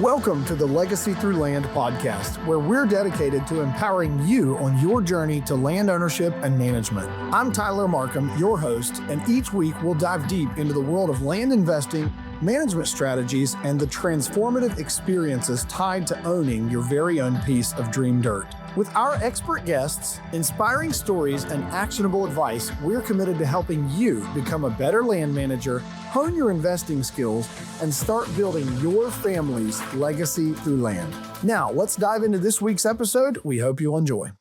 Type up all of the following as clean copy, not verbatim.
Welcome to the Legacy Through Land podcast, where we're dedicated to empowering you on your journey to land ownership and management. I'm Tyler Markham, your host, and each week we'll dive deep into the world of land investing, management strategies, and the transformative experiences tied to owning your very own piece of dream dirt. With our expert guests, inspiring stories, and actionable advice, we're committed to helping you become a better land manager, hone your investing skills, and start building your family's legacy through land. Now, let's dive into this week's episode. We hope you'll enjoy.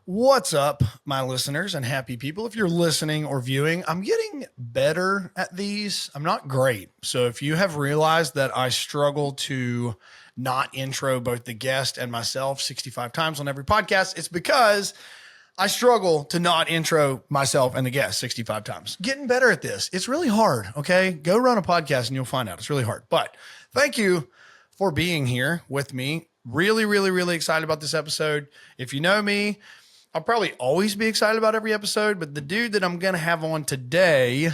What's up, my listeners and happy people? If you're listening or viewing, I'm getting better at these. I'm not great. So if you have realized that I struggle to not intro both the guest and myself 65 times on every podcast, it's because I struggle to not intro myself and the guest 65 times. Getting better at this. It's really hard. Okay. Go run a podcast and you'll find out it's really hard. But thank you for being here with me. Really excited about this episode. If you know me, I'll probably always be excited about every episode, but the dude that I'm going to have on today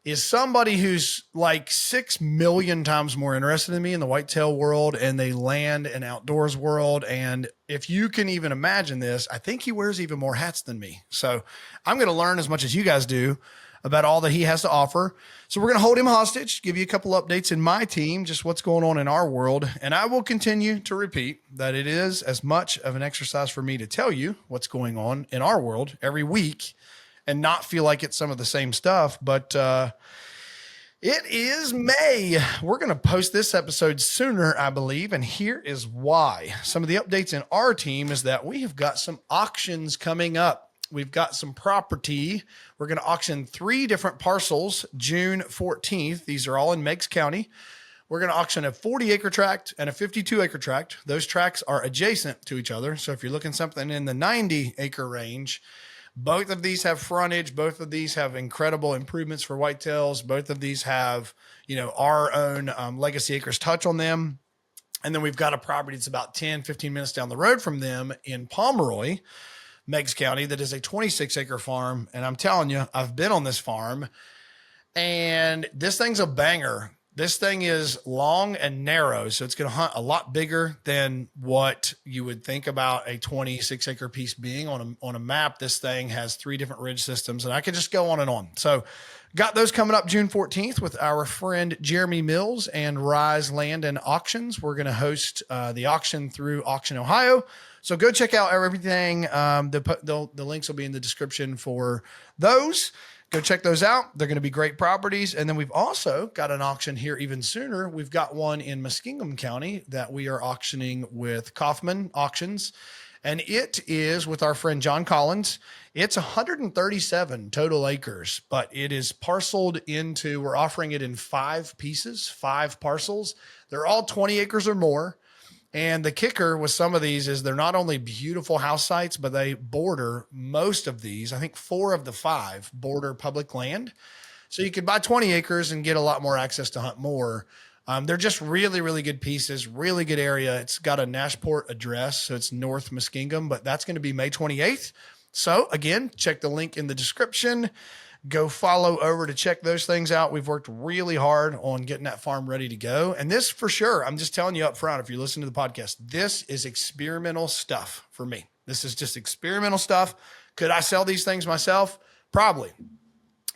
is somebody who's like 6 million times more interested than me in the whitetail world and the land and outdoors world. And if you can even imagine this, I think he wears even more hats than me. So I'm going to learn as much as you guys do about all that he has to offer. So we're going to hold him hostage, give you a couple updates in my team, just what's going on in our world. And I will continue to repeat that it is as much of an exercise for me to tell you what's going on in our world every week and not feel like it's some of the same stuff. But it is May. We're going to post this episode sooner, I believe. And here is why. Some of the updates in our team is that we have got some auctions coming up. We've got some property. We're going to auction 3 different parcels, June 14th. These are all in Meigs County. We're going to auction a 40-acre tract and a 52-acre tract. Those tracts are adjacent to each other. So if you're looking something in the 90-acre range, both of these have frontage. Both of these have incredible improvements for whitetails. Both of these have, our own Legacy Acres touch on them. And then we've got a property that's about 10, 15 minutes down the road from them in Pomeroy, Meigs County, that is a 26-acre farm. And I'm telling you, I've been on this farm and this thing's a banger. This thing is long and narrow, so it's going to hunt a lot bigger than what you would think about a 26-acre piece being on a map. This thing has 3 different ridge systems, and I could just go on and on. So got those coming up June 14th with our friend Jeremy Mills and Rise Land and Auctions. We're going to host the auction through Auction Ohio. So go check out everything. The links will be in the description for those. Go check those out. They're going to be great properties. And then we've also got an auction here even sooner. We've got one in Muskingum County that we are auctioning with Kaufman Auctions. And it is with our friend John Collins. It's 137 total acres, but it is parceled into, we're offering it in 5 pieces, 5 parcels. They're all 20 acres or more. And the kicker with some of these is they're not only beautiful house sites, but they border most of these. I think 4 of the 5 border public land. So you could buy 20 acres and get a lot more access to hunt more. They're just really good pieces, really good area. It's got a Nashport address, so it's North Muskingum, but that's going to be May 28th. So again, check the link in the description. Go follow over to check those things out. We've worked really hard on getting that farm ready to go. And this for sure, I'm just telling you up front, if you listen to the podcast, this is experimental stuff for me. This is just experimental stuff. Could I sell these things myself? Probably.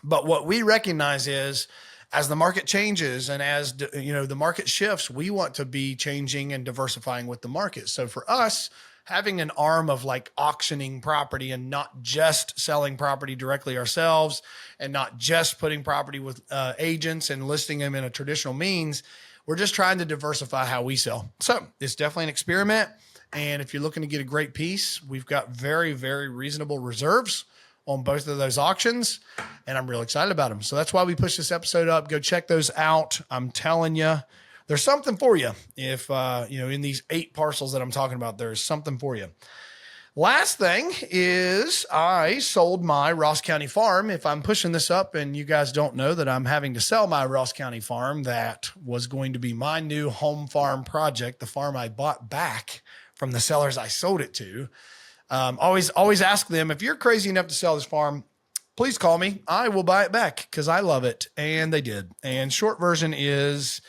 But what we recognize is as the market changes and as the market shifts, we want to be changing and diversifying with the market. So for us, having an arm of like auctioning property and not just selling property directly ourselves and not just putting property with agents and listing them in a traditional means, we're just trying to diversify how we sell. So it's definitely an experiment. And if you're looking to get a great piece, we've got very reasonable reserves on both of those auctions. And I'm real excited about them. So that's why we pushed this episode up. Go check those out. I'm telling you, there's something for you. If, in these 8 parcels that I'm talking about, there's something for you. Last thing is I sold my Ross County farm. If I'm pushing this up and you guys don't know that I'm having to sell my Ross County farm, that was going to be my new home farm project, the farm I bought back from the sellers I sold it to. Always ask them, if you're crazy enough to sell this farm, please call me. I will buy it back because I love it. And they did. And short version is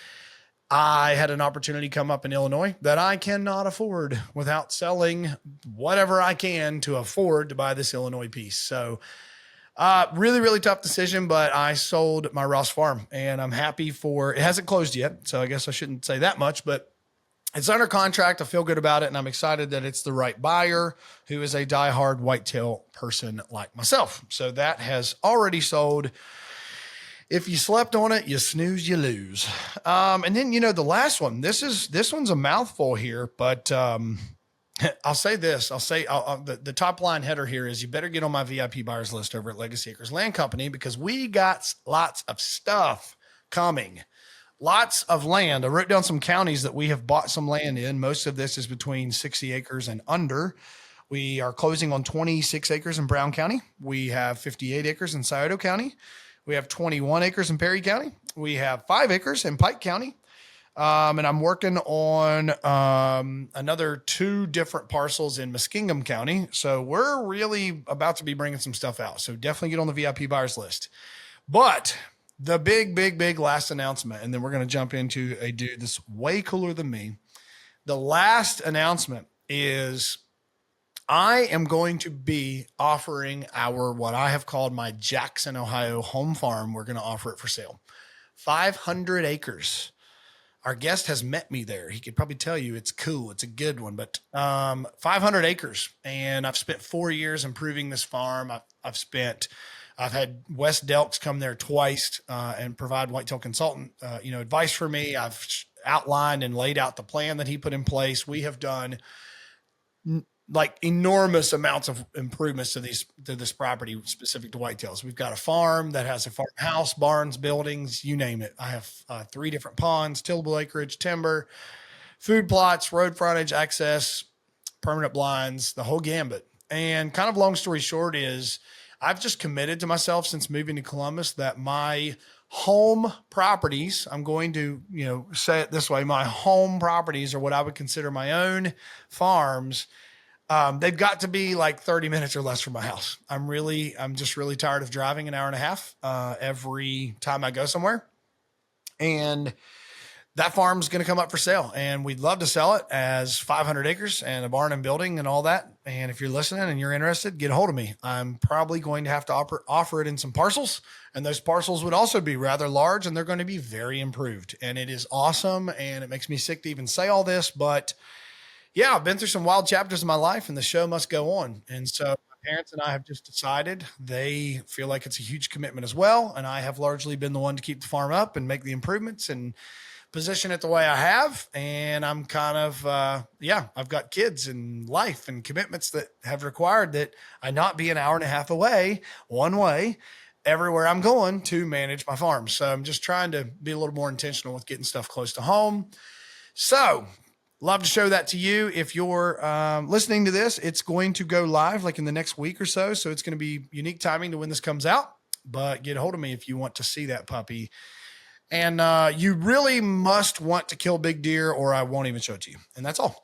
I had an opportunity come up in Illinois that I cannot afford without selling whatever I can to afford to buy this Illinois piece. So really, really tough decision, but I sold my Ross farm and I'm happy for, it hasn't closed yet. So I guess I shouldn't say that much, but it's under contract. I feel good about it. And I'm excited that it's the right buyer who is a diehard whitetail person like myself. So that has already sold. If you slept on it, you snooze, you lose. And then, the last one, this one's a mouthful here, but I'll say this. The top line header here is you better get on my VIP buyers list over at Legacy Acres Land Company because we got lots of stuff coming. Lots of land. I wrote down some counties that we have bought some land in. Most of this is between 60 acres and under. We are closing on 26 acres in Brown County. We have 58 acres in Scioto County. We have 21 acres in Perry County. We have 5 acres in Pike County. And I'm working on another 2 different parcels in Muskingum County. So we're really about to be bringing some stuff out. So definitely get on the VIP buyers list. But the big last announcement, and then we're going to jump into a dude that's way cooler than me. The last announcement is I am going to be offering what I have called my Jackson, Ohio home farm. We're going to offer it for sale. 500 acres. Our guest has met me there. He could probably tell you it's cool. It's a good one, but 500 acres. And I've spent 4 years improving this farm. I've had Wes Delks come there twice and provide whitetail consultant, advice for me. I've outlined and laid out the plan that he put in place. We have done like enormous amounts of improvements to this property specific to whitetails. We've got a farm that has a farmhouse, barns, buildings, you name it. I have 3 different ponds, tillable acreage, timber, food plots, road frontage, access, permanent blinds, the whole gambit. And kind of long story short is I've just committed to myself since moving to Columbus that my home properties, I'm going to, say it this way, my home properties are what I would consider my own farms. They've got to be like 30 minutes or less from my house. I'm just really tired of driving an hour and a half every time I go somewhere. And that farm's going to come up for sale and we'd love to sell it as 500 acres and a barn and building and all that. And if you're listening and you're interested, get a hold of me. I'm probably going to have to offer it in some parcels, and those parcels would also be rather large and they're going to be very improved. And it is awesome. And it makes me sick to even say all this, but yeah, I've been through some wild chapters in my life and the show must go on. And so my parents and I have just decided they feel like it's a huge commitment as well. And I have largely been the one to keep the farm up and make the improvements and position it the way I have. And I'm kind of, I've got kids and life and commitments that have required that I not be an hour and a half away, one way, everywhere I'm going to manage my farm. So I'm just trying to be a little more intentional with getting stuff close to home. So love to show that to you. If you're listening to this, it's going to go live like in the next week or so. So it's going to be unique timing to when this comes out, but get a hold of me if you want to see that puppy. And you really must want to kill big deer or I won't even show it to you. And that's all.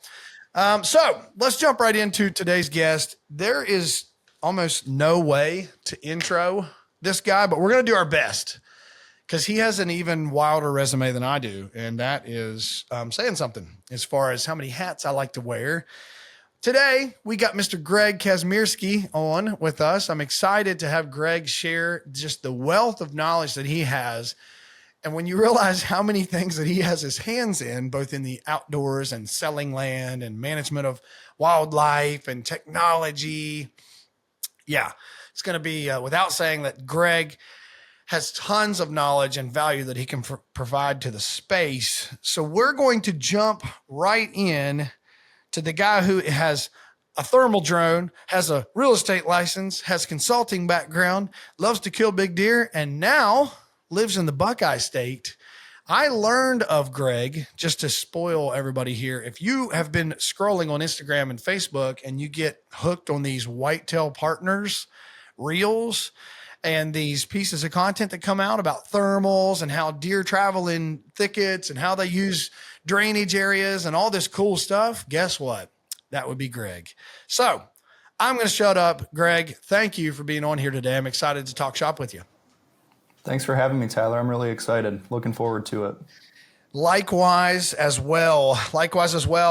So let's jump right into today's guest. There is almost no way to intro this guy, but we're going to do our best because he has an even wilder resume than I do. And that is saying something as far as how many hats I like to wear. Today, we got Mr. Greg Kazmierski on with us. I'm excited to have Greg share just the wealth of knowledge that he has. And when you realize how many things that he has his hands in, both in the outdoors and selling land and management of wildlife and technology, it's going to be without saying that Greg has tons of knowledge and value that he can provide to the space. So we're going to jump right in to the guy who has a thermal drone, has a real estate license, has consulting background, loves to kill big deer, and now lives in the Buckeye State. I learned of Greg, just to spoil everybody here. If you have been scrolling on Instagram and Facebook and you get hooked on these whitetail partners reels and these pieces of content that come out about thermals and how deer travel in thickets and how they use drainage areas and all this cool stuff, guess what? That would be Greg. So I'm going to shut up. Greg, thank you for being on here today. I'm excited to talk shop with you. Thanks for having me, Tyler. I'm really excited. Looking forward to it. Likewise as well.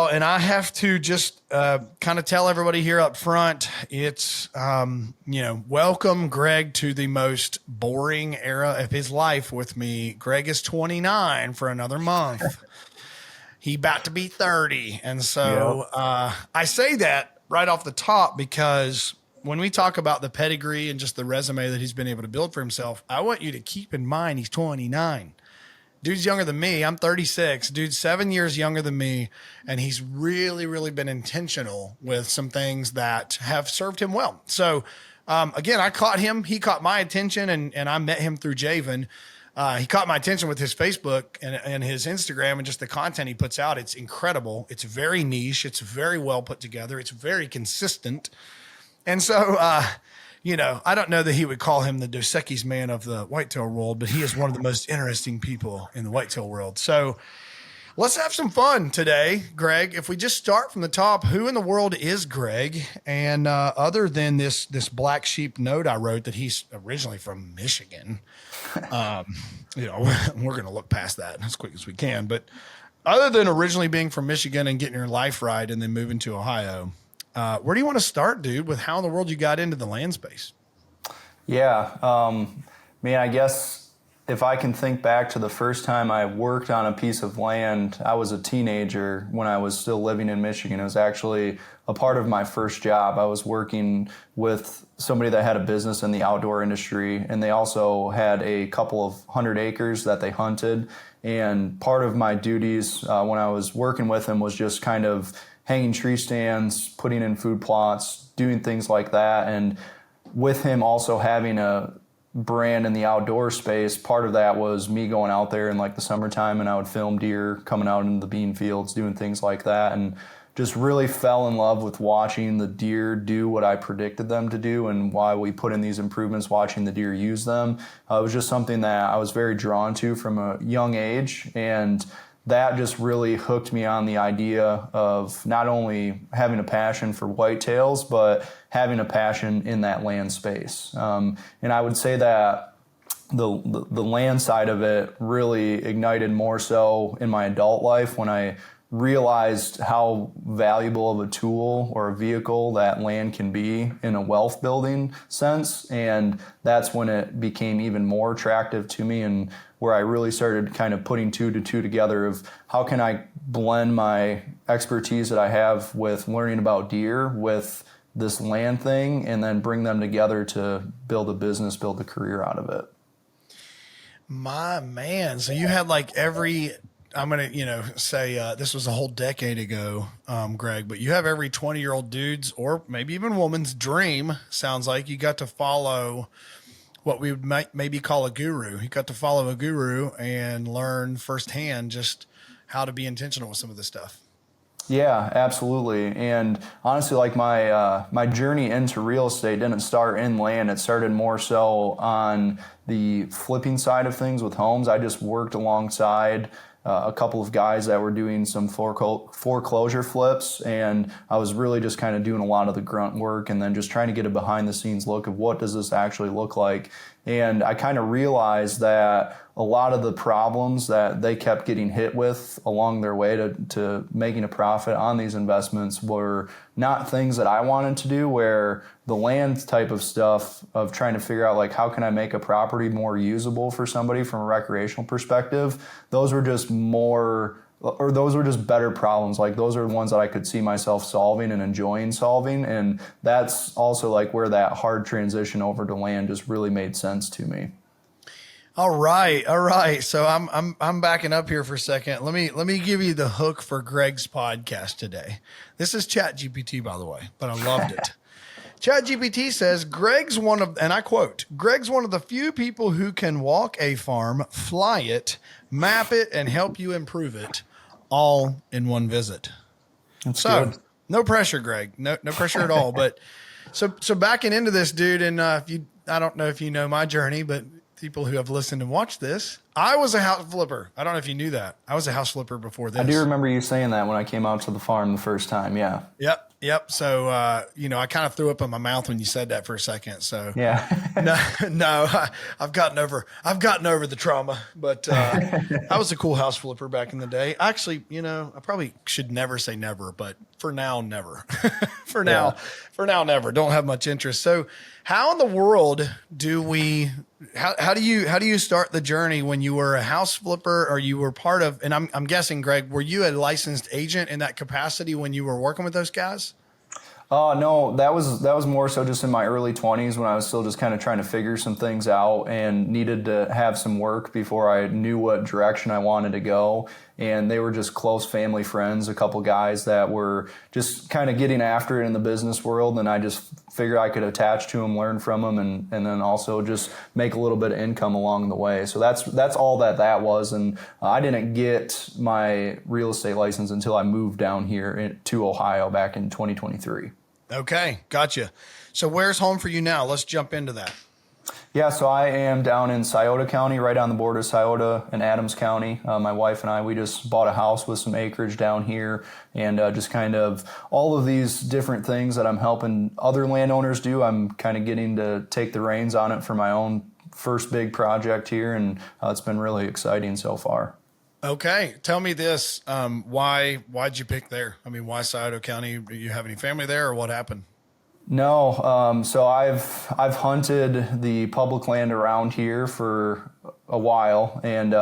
And I have to just kind of tell everybody here up front, it's, welcome Greg to the most boring era of his life with me. Greg is 29 for another month. He about to be 30. And so I say that right off the top because when we talk about the pedigree and just the resume that he's been able to build for himself, I want you to keep in mind he's 29. Dude's younger than me. I'm 36. Dude's 7 years younger than me. And he's really, really been intentional with some things that have served him well. So, again, I caught him. He caught my attention, and I met him through Javen. He caught my attention with his Facebook and his Instagram and just the content he puts out. It's incredible. It's very niche. It's very well put together. It's very consistent. And so, I don't know that he would call him the Dos Equis man of the whitetail world, but he is one of the most interesting people in the whitetail world. So let's have some fun today, Greg. If we just start from the top, who in the world is Greg? And other than this black sheep note I wrote that he's originally from Michigan, we're going to look past that as quick as we can. But other than originally being from Michigan and getting your life right and then moving to Ohio, where do you want to start, dude, with how in the world you got into the land space? Yeah. I guess if I can think back to the first time I worked on a piece of land, I was a teenager when I was still living in Michigan. It was actually a part of my first job. I was working with somebody that had a business in the outdoor industry, and they also had a couple of 100 acres that they hunted. And part of my duties when I was working with them was just kind of hanging tree stands, putting in food plots, doing things like that. And with him also having a brand in the outdoor space, part of that was me going out there in like the summertime, and I would film deer coming out into the bean fields, doing things like that, and just really fell in love with watching the deer do what I predicted them to do, and why we put in these improvements, watching the deer use them. It was just something that I was very drawn to from a young age, and that just really hooked me on the idea of not only having a passion for whitetails, but having a passion in that land space. And I would say that the land side of it really ignited more so in my adult life when I realized how valuable of a tool or a vehicle that land can be in a wealth building sense. And that's when it became even more attractive to me, and where I really started kind of putting two to two together of how can I blend my expertise that I have with learning about deer with this land thing, and then bring them together to build a business, build a career out of it. My man. So you had like I'm going to say this was a whole decade ago, Greg, but you have every 20-year-old dude's or maybe even woman's dream. Sounds like you got to follow what we would maybe call a guru. You got to follow a guru and learn firsthand just how to be intentional with some of this stuff. Yeah, absolutely. And honestly, like my journey into real estate didn't start in land. It started more so on the flipping side of things with homes. I just worked alongside a couple of guys that were doing some foreclosure flips, and I was really just kind of doing a lot of the grunt work and then just trying to get a behind the scenes look of what does this actually look like. And I kind of realized that a lot of the problems that they kept getting hit with along their way to making a profit on these investments were not things that I wanted to do, where the land type of stuff of trying to figure out like how can I make a property more usable for somebody from a recreational perspective, those were just better problems. Like those are the ones that I could see myself solving and enjoying solving. And that's also like where that hard transition over to land just really made sense to me. All right. So I'm backing up here for a second. Let me give you the hook for Greg's podcast today. This is ChatGPT, by the way, but I loved it. ChatGPT says Greg's one of, and I quote, Greg's one of the few people who can walk a farm, fly it, map it, and help you improve it all in one visit. That's so good. No pressure, Greg. No pressure at all. But so backing into this, dude, and I don't know if you know my journey, but people who have listened and watched this, I was a house flipper. I don't know if you knew that. I was a house flipper before this. I do remember you saying that when I came out to the farm the first time. Yeah. Yep. So, I kind of threw up in my mouth when you said that for a second. So yeah, I've gotten over the trauma, but, I was a cool house flipper back in the day. Actually, I probably should never say never, but for now, never. For now, never. Don't have much interest. So how in the world how do you start the journey when you were a house flipper, or you were part of, and I'm guessing, Greg, were you a licensed agent in that capacity when you were working with those guys? No, that was more so just in my early 20s when I was still just kind of trying to figure some things out and needed to have some work before I knew what direction I wanted to go. And they were just close family friends, a couple guys that were just kind of getting after it in the business world. And I just figured I could attach to them, learn from them, and then also just make a little bit of income along the way. So that's all that was. And I didn't get my real estate license until I moved down here to Ohio back in 2023. Okay, gotcha. So where's home for you now? Let's jump into that. Yeah, so I am down in Scioto County, right on the border of Scioto and Adams County. My wife and I, we just bought a house with some acreage down here, and just kind of all of these different things that I'm helping other landowners do. I'm kind of getting to take the reins on it for my own first big project here, and it's been really exciting so far. Okay, tell me this: why'd you pick there? I mean, why Scioto County? Do you have any family there, or what happened? No, so I've hunted the public land around here for a while, and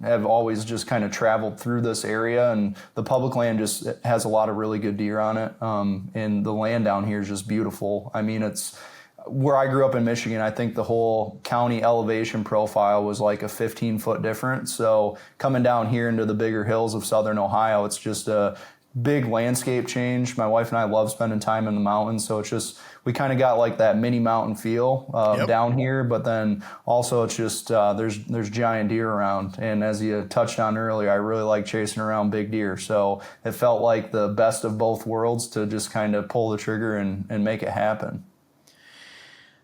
have always just kind of traveled through this area, and the public land just has a lot of really good deer on it, and the land down here is just beautiful. I mean, it's where I grew up in Michigan. I think the whole county elevation profile was like a 15-foot difference. So coming down here into the bigger hills of southern Ohio, it's just a big landscape change. My wife and I love spending time in the mountains, so it's just, we kind of got like that mini mountain feel down here, but then also it's just there's giant deer around, and as you touched on earlier, I really like chasing around big deer, so it felt like the best of both worlds to just kind of pull the trigger and make it happen.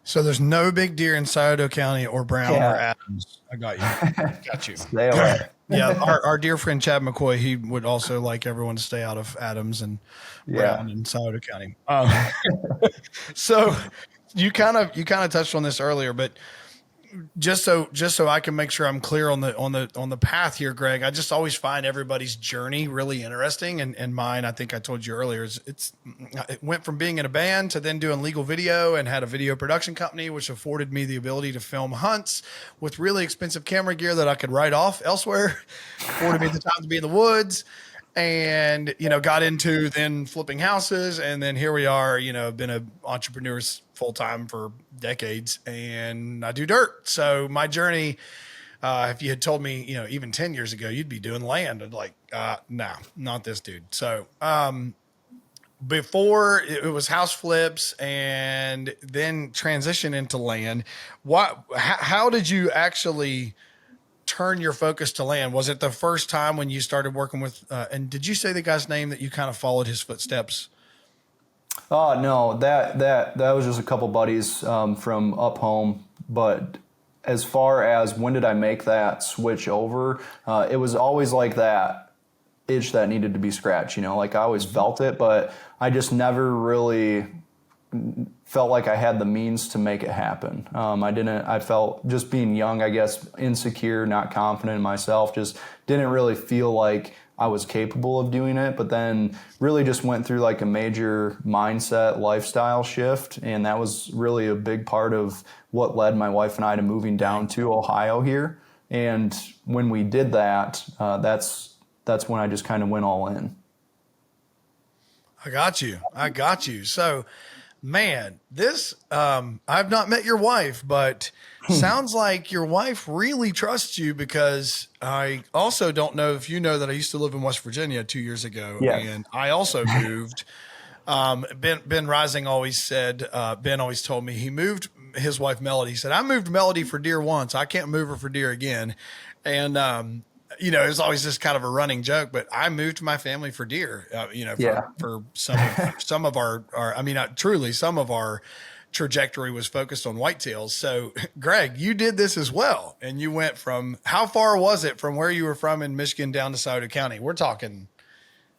So there's no big deer in Scioto County or Brown or Adams. I got you. Got you. Stay away. Yeah, our dear friend Chad McCoy, he would also like everyone to stay out of Adams and Brown and Scioto County. So you kind of touched on this earlier, but just so I can make sure I'm clear on the path here, Greg, I just always find everybody's journey really interesting, and mine, I think I told you earlier, it went from being in a band to then doing legal video, and had a video production company, which afforded me the ability to film hunts with really expensive camera gear that I could write off elsewhere, afforded me the time to be in the woods, and got into then flipping houses, and then here we are. Been an entrepreneur full time for decades, and I do dirt. So my journey, if you had told me, even 10 years ago, you'd be doing land, I'd like, no, not this dude. So before it was house flips, and then transition into land. How did you actually turn your focus to land? Was it the first time when you started working with, and did you say the guy's name that you kind of followed his footsteps? Oh, no, that was just a couple buddies from up home. But as far as when did I make that switch over, it was always like that itch that needed to be scratched. Like I always felt it, but I just never really felt like I had the means to make it happen. I felt, just being young, I guess, insecure, not confident in myself, just didn't really feel like I was capable of doing it, but then really just went through like a major mindset lifestyle shift, and that was really a big part of what led my wife and I to moving down to Ohio here. And when we did that, that's when I just kind of went all in. I got you. So, man, this, I've not met your wife, but sounds like your wife really trusts you, because I also don't know if you know that I used to live in West Virginia 2 years ago. Yeah. And I also moved. Ben Rising always said, Ben always told me he moved his wife Melody. He said, I moved Melody for deer once. I can't move her for deer again. And, it was always just kind of a running joke, but I moved my family for deer, for some of our, truly some of our trajectory was focused on whitetails. So Greg, you did this as well. And you went from, how far was it from where you were from in Michigan down to Scioto County? We're talking,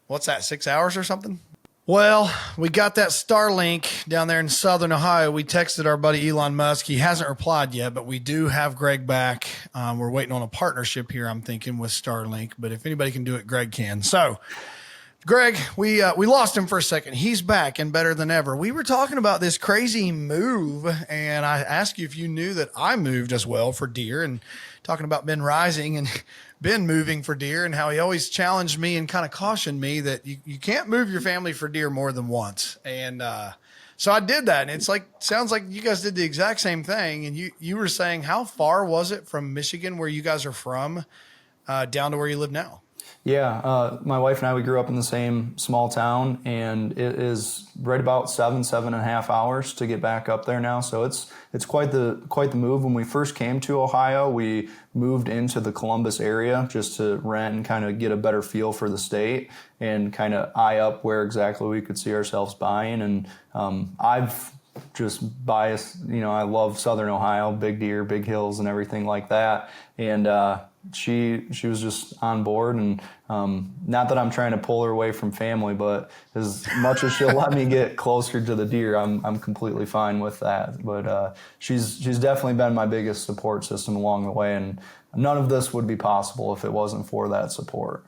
what's that, 6 hours or something? Well, we got that Starlink down there in Southern Ohio. We texted our buddy Elon Musk. He hasn't replied yet, but we do have Greg back. We're waiting on a partnership here, I'm thinking, with Starlink. But if anybody can do it, Greg can. So, Greg, we lost him for a second. He's back and better than ever. We were talking about this crazy move, and I asked you if you knew that I moved as well for deer, and talking about Ben Rising and Ben moving for deer, and how he always challenged me and kind of cautioned me that you can't move your family for deer more than once. And so I did that, and it's like, sounds like you guys did the exact same thing. And you were saying, how far was it from Michigan, where you guys are from, down to where you live now? Yeah, my wife and I, we grew up in the same small town, and it is right about 7.5 hours to get back up there now. So it's quite the move. When we first came to Ohio, we moved into the Columbus area just to rent and kind of get a better feel for the state and kind of eye up where exactly we could see ourselves buying. And I've just biased, I love Southern Ohio, big deer, big hills, and everything like that. And she was just on board, and not that I'm trying to pull her away from family, but as much as she'll let me get closer to the deer, I'm completely fine with that. But she's definitely been my biggest support system along the way, and none of this would be possible if it wasn't for that support.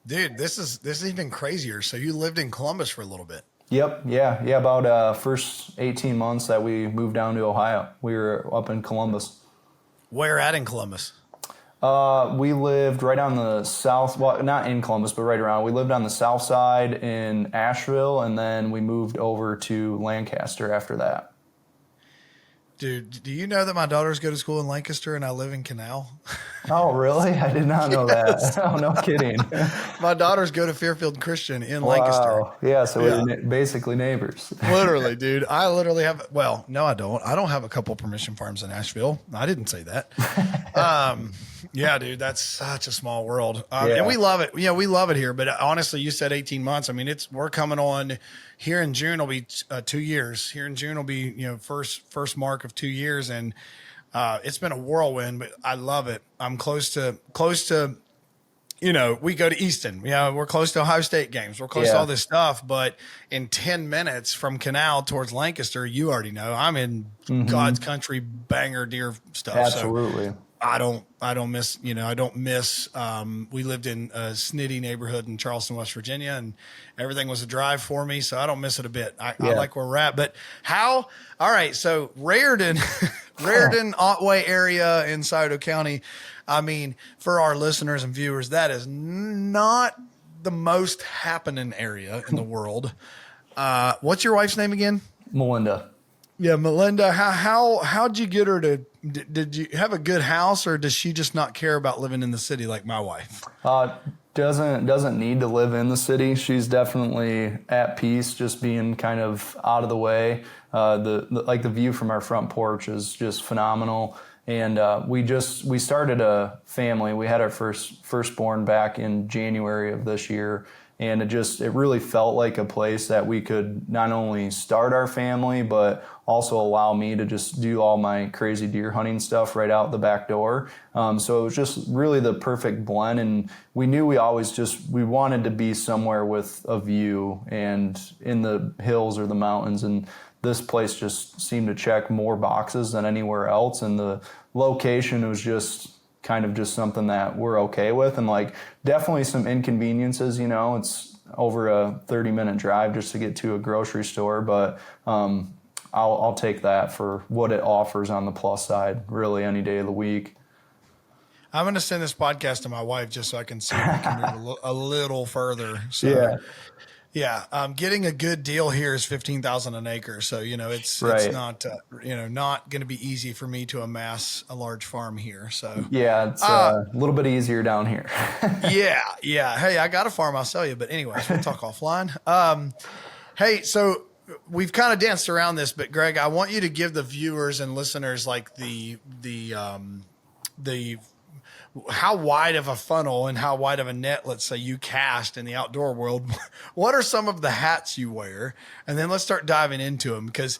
Dude, this is even crazier. So you lived in Columbus for a little bit. Yep. Yeah. About first 18 months that we moved down to Ohio, we were up in Columbus. Where at in Columbus? We lived right on the south, well, not in Columbus, but right around. We lived on the south side in Asheville, and then we moved over to Lancaster after that. Dude, do you know that my daughters go to school in Lancaster and I live in Canal? Oh, really? I did not know Yes. that. Oh, no kidding. My daughters go to Fairfield Christian in Lancaster. Yeah, so we're basically neighbors. Literally, dude. I literally have, well, no, I don't. I don't have a couple permission farms in Asheville. I didn't say that. Yeah, dude, that's such a small world. And we love it. We love it here. But honestly, you said 18 months. I mean, we're coming on here in June. Will be 2 years. Here in June will be, first mark of 2 years. And it's been a whirlwind, but I love it. I'm close to, we go to Easton. We're close to Ohio State games. We're close to all this stuff. But in 10 minutes from Canal towards Lancaster, you already know I'm in God's country, banger deer stuff. Absolutely. So I don't miss, we lived in a snitty neighborhood in Charleston, West Virginia, and everything was a drive for me. So I don't miss it a bit. I like where we're at, but all right. So Raritan, Otway area in Scioto County. I mean, for our listeners and viewers, that is not the most happening area in the world. What's your wife's name again? Melinda. Yeah, Melinda. How'd you get her to? Did you have a good house, or does she just not care about living in the city like my wife? Doesn't need to live in the city. She's definitely at peace, just being kind of out of the way. The view from our front porch is just phenomenal. And we started a family. We had our firstborn back in January of this year. And it really felt like a place that we could not only start our family, but also allow me to just do all my crazy deer hunting stuff right out the back door. So it was just really the perfect blend. And we knew we wanted to be somewhere with a view and in the hills or the mountains. And this place just seemed to check more boxes than anywhere else. And the location was just kind of just something that we're okay with, and definitely some inconveniences, it's over a 30-minute drive just to get to a grocery store, but I'll take that for what it offers on the plus side really any day of the week. I'm going to send this podcast to my wife just so I can see if we can move a little further. So getting a good deal here is $15,000 an acre. So, it's not, not going to be easy for me to amass a large farm here. So it's a little bit easier down here. Yeah. Hey, I got a farm. I'll sell you, but anyways, we'll talk offline. Hey, so we've kind of danced around this, but Greg, I want you to give the viewers and listeners the how wide of a funnel and how wide of a net, let's say, you cast in the outdoor world. What are some of the hats you wear? And then let's start diving into them, because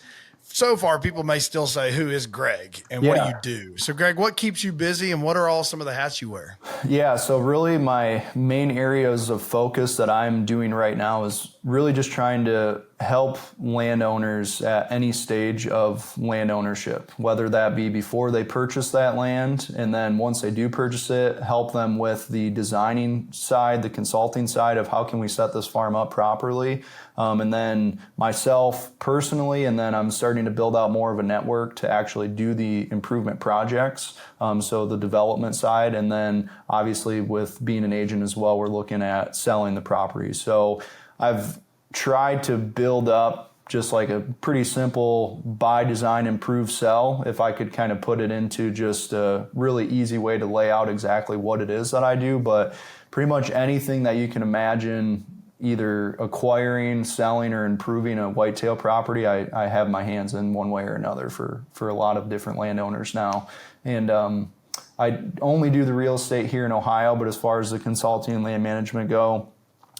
so far people may still say, who is Greg and what do you do? So Greg, what keeps you busy and what are all some of the hats you wear? Yeah, so really my main areas of focus that I'm doing right now is really just trying to help landowners at any stage of land ownership, whether that be before they purchase that land, and then once they do purchase it, help them with the designing side, the consulting side of how can we set this farm up properly. And then myself personally, and then I'm starting to build out more of a network to actually do the improvement projects. So the development side, and then obviously with being an agent as well, we're looking at selling the property. So I've tried to build up just like a pretty simple buy, design, improve, sell. If I could kind of put it into just a really easy way to lay out exactly what it is that I do, but pretty much anything that you can imagine, either acquiring, selling, or improving a whitetail property, I have my hands in one way or another for a lot of different landowners now. And I only do the real estate here in Ohio, but as far as the consulting and land management go,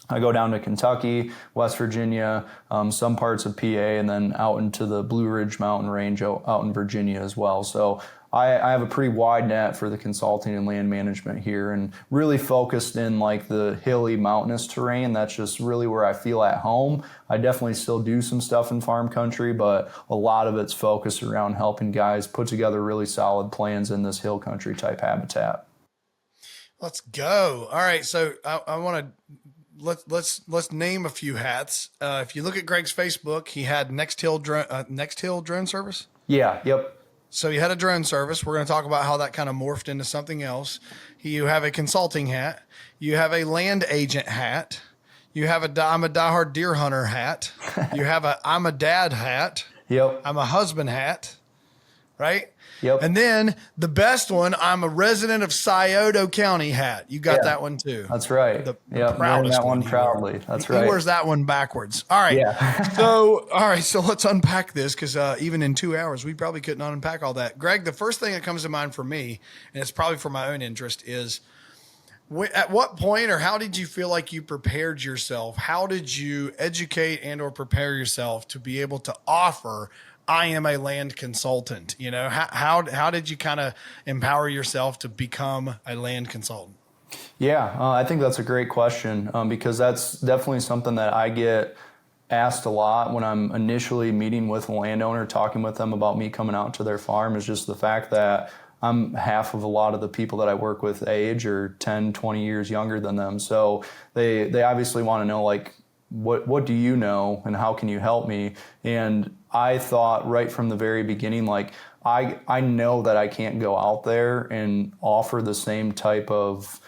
I go down to Kentucky, West Virginia, some parts of PA, and then out into the Blue Ridge Mountain Range out in Virginia as well. So I have a pretty wide net for the consulting and land management here, and really focused in like the hilly mountainous terrain. That's just really where I feel at home. I definitely still do some stuff in farm country, but a lot of it's focused around helping guys put together really solid plans in this hill country type habitat. Let's go. All right. So I want to, let's name a few hats. If you look at Greg's Facebook, he had Nexthill drone service. Yeah. Yep. So you had a drone service. We're going to talk about how that kind of morphed into something else. You have a consulting hat. You have a land agent hat. You have I'm a diehard deer hunter hat. You have I'm a dad hat. Yep. I'm a husband hat. Right? Yep. And then the best one, I'm a resident of Scioto County hat. You got that one too. That's right. The wearing that one proudly. That's right. He wears that one backwards. All right. Yeah. So let's unpack this, because even in 2 hours, we probably couldn't unpack all that. Greg, the first thing that comes to mind for me, and it's probably for my own interest, is at what point or how did you feel like you prepared yourself? How did you educate and or prepare yourself to be able to offer, I am a land consultant? You know, how did you kind of empower yourself to become a land consultant? Yeah, I think that's a great question, because that's definitely something that I get asked a lot when I'm initially meeting with a landowner, talking with them about me coming out to their farm, is just the fact that I'm half of a lot of the people that I work with age or 10, 20 years younger than them. So they obviously want to know, like, what do you know and how can you help me? And I thought right from the very beginning, like, I know that I can't go out there and offer the same type of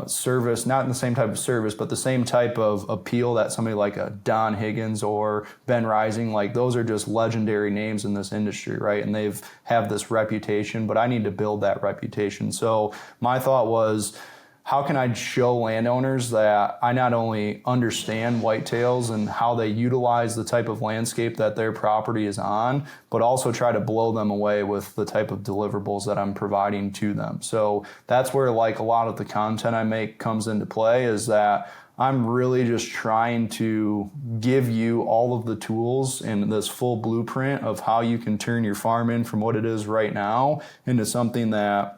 service, not the same type of service, but the same type of appeal that somebody like a Don Higgins or Ben Rising, like, those are just legendary names in this industry, right? And they've have this reputation, but I need to build that reputation. So my thought was, how can I show landowners that I not only understand whitetails and how they utilize the type of landscape that their property is on, but also try to blow them away with the type of deliverables that I'm providing to them. So that's where, like, a lot of the content I make comes into play, is that I'm really just trying to give you all of the tools and this full blueprint of how you can turn your farm in from what it is right now into something that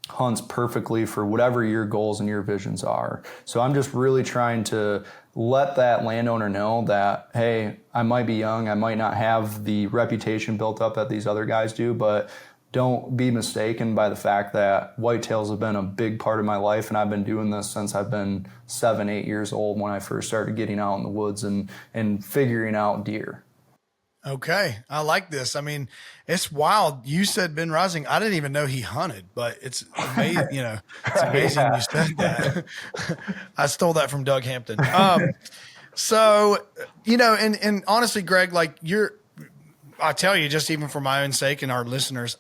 hunts perfectly for whatever your goals and your visions are. So I'm just really trying to let that landowner know that, hey, I might be young, I might not have the reputation built up that these other guys do, but don't be mistaken by the fact that whitetails have been a big part of my life, and I've been doing this since I've been 7, 8 years old, when I first started getting out in the woods and figuring out deer. Okay. I like this. I mean, it's wild. You said Ben Rising. I didn't even know he hunted, but it's amazing. You know, it's amazing you said that. I stole that from Doug Hampton. So, you know, and honestly, Greg, like, I tell you, just even for my own sake and our listeners,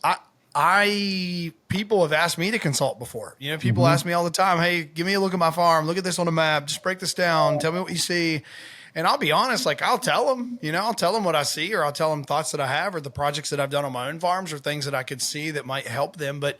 people have asked me to consult before. You know, people ask me all the time, hey, give me a look at my farm. Look at this on a map. Just break this down. Tell me what you see. And I'll be honest, like, I'll tell them what I see, or I'll tell them thoughts that I have, or the projects that I've done on my own farms, or things that I could see that might help them. But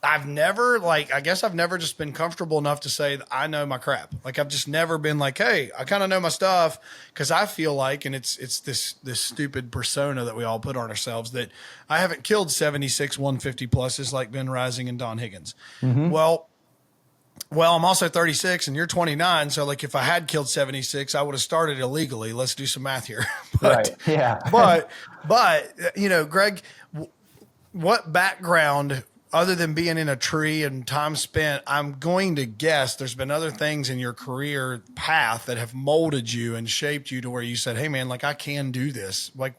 I've never I guess I've never just been comfortable enough to say that I know my crap. Like I've just never been like, hey, I kind of know my stuff, because I feel like, and it's this stupid persona that we all put on ourselves, that I haven't killed 76 150 pluses like Ben Rising and Don Higgins. Well, I'm also 36 and you're 29. So like if I had killed 76, I would have started illegally. Let's do some math here. Right. Yeah. but Greg, what background other than being in a tree and time spent, I'm going to guess there's been other things in your career path that have molded you and shaped you to where you said, hey man, like I can do this. Like,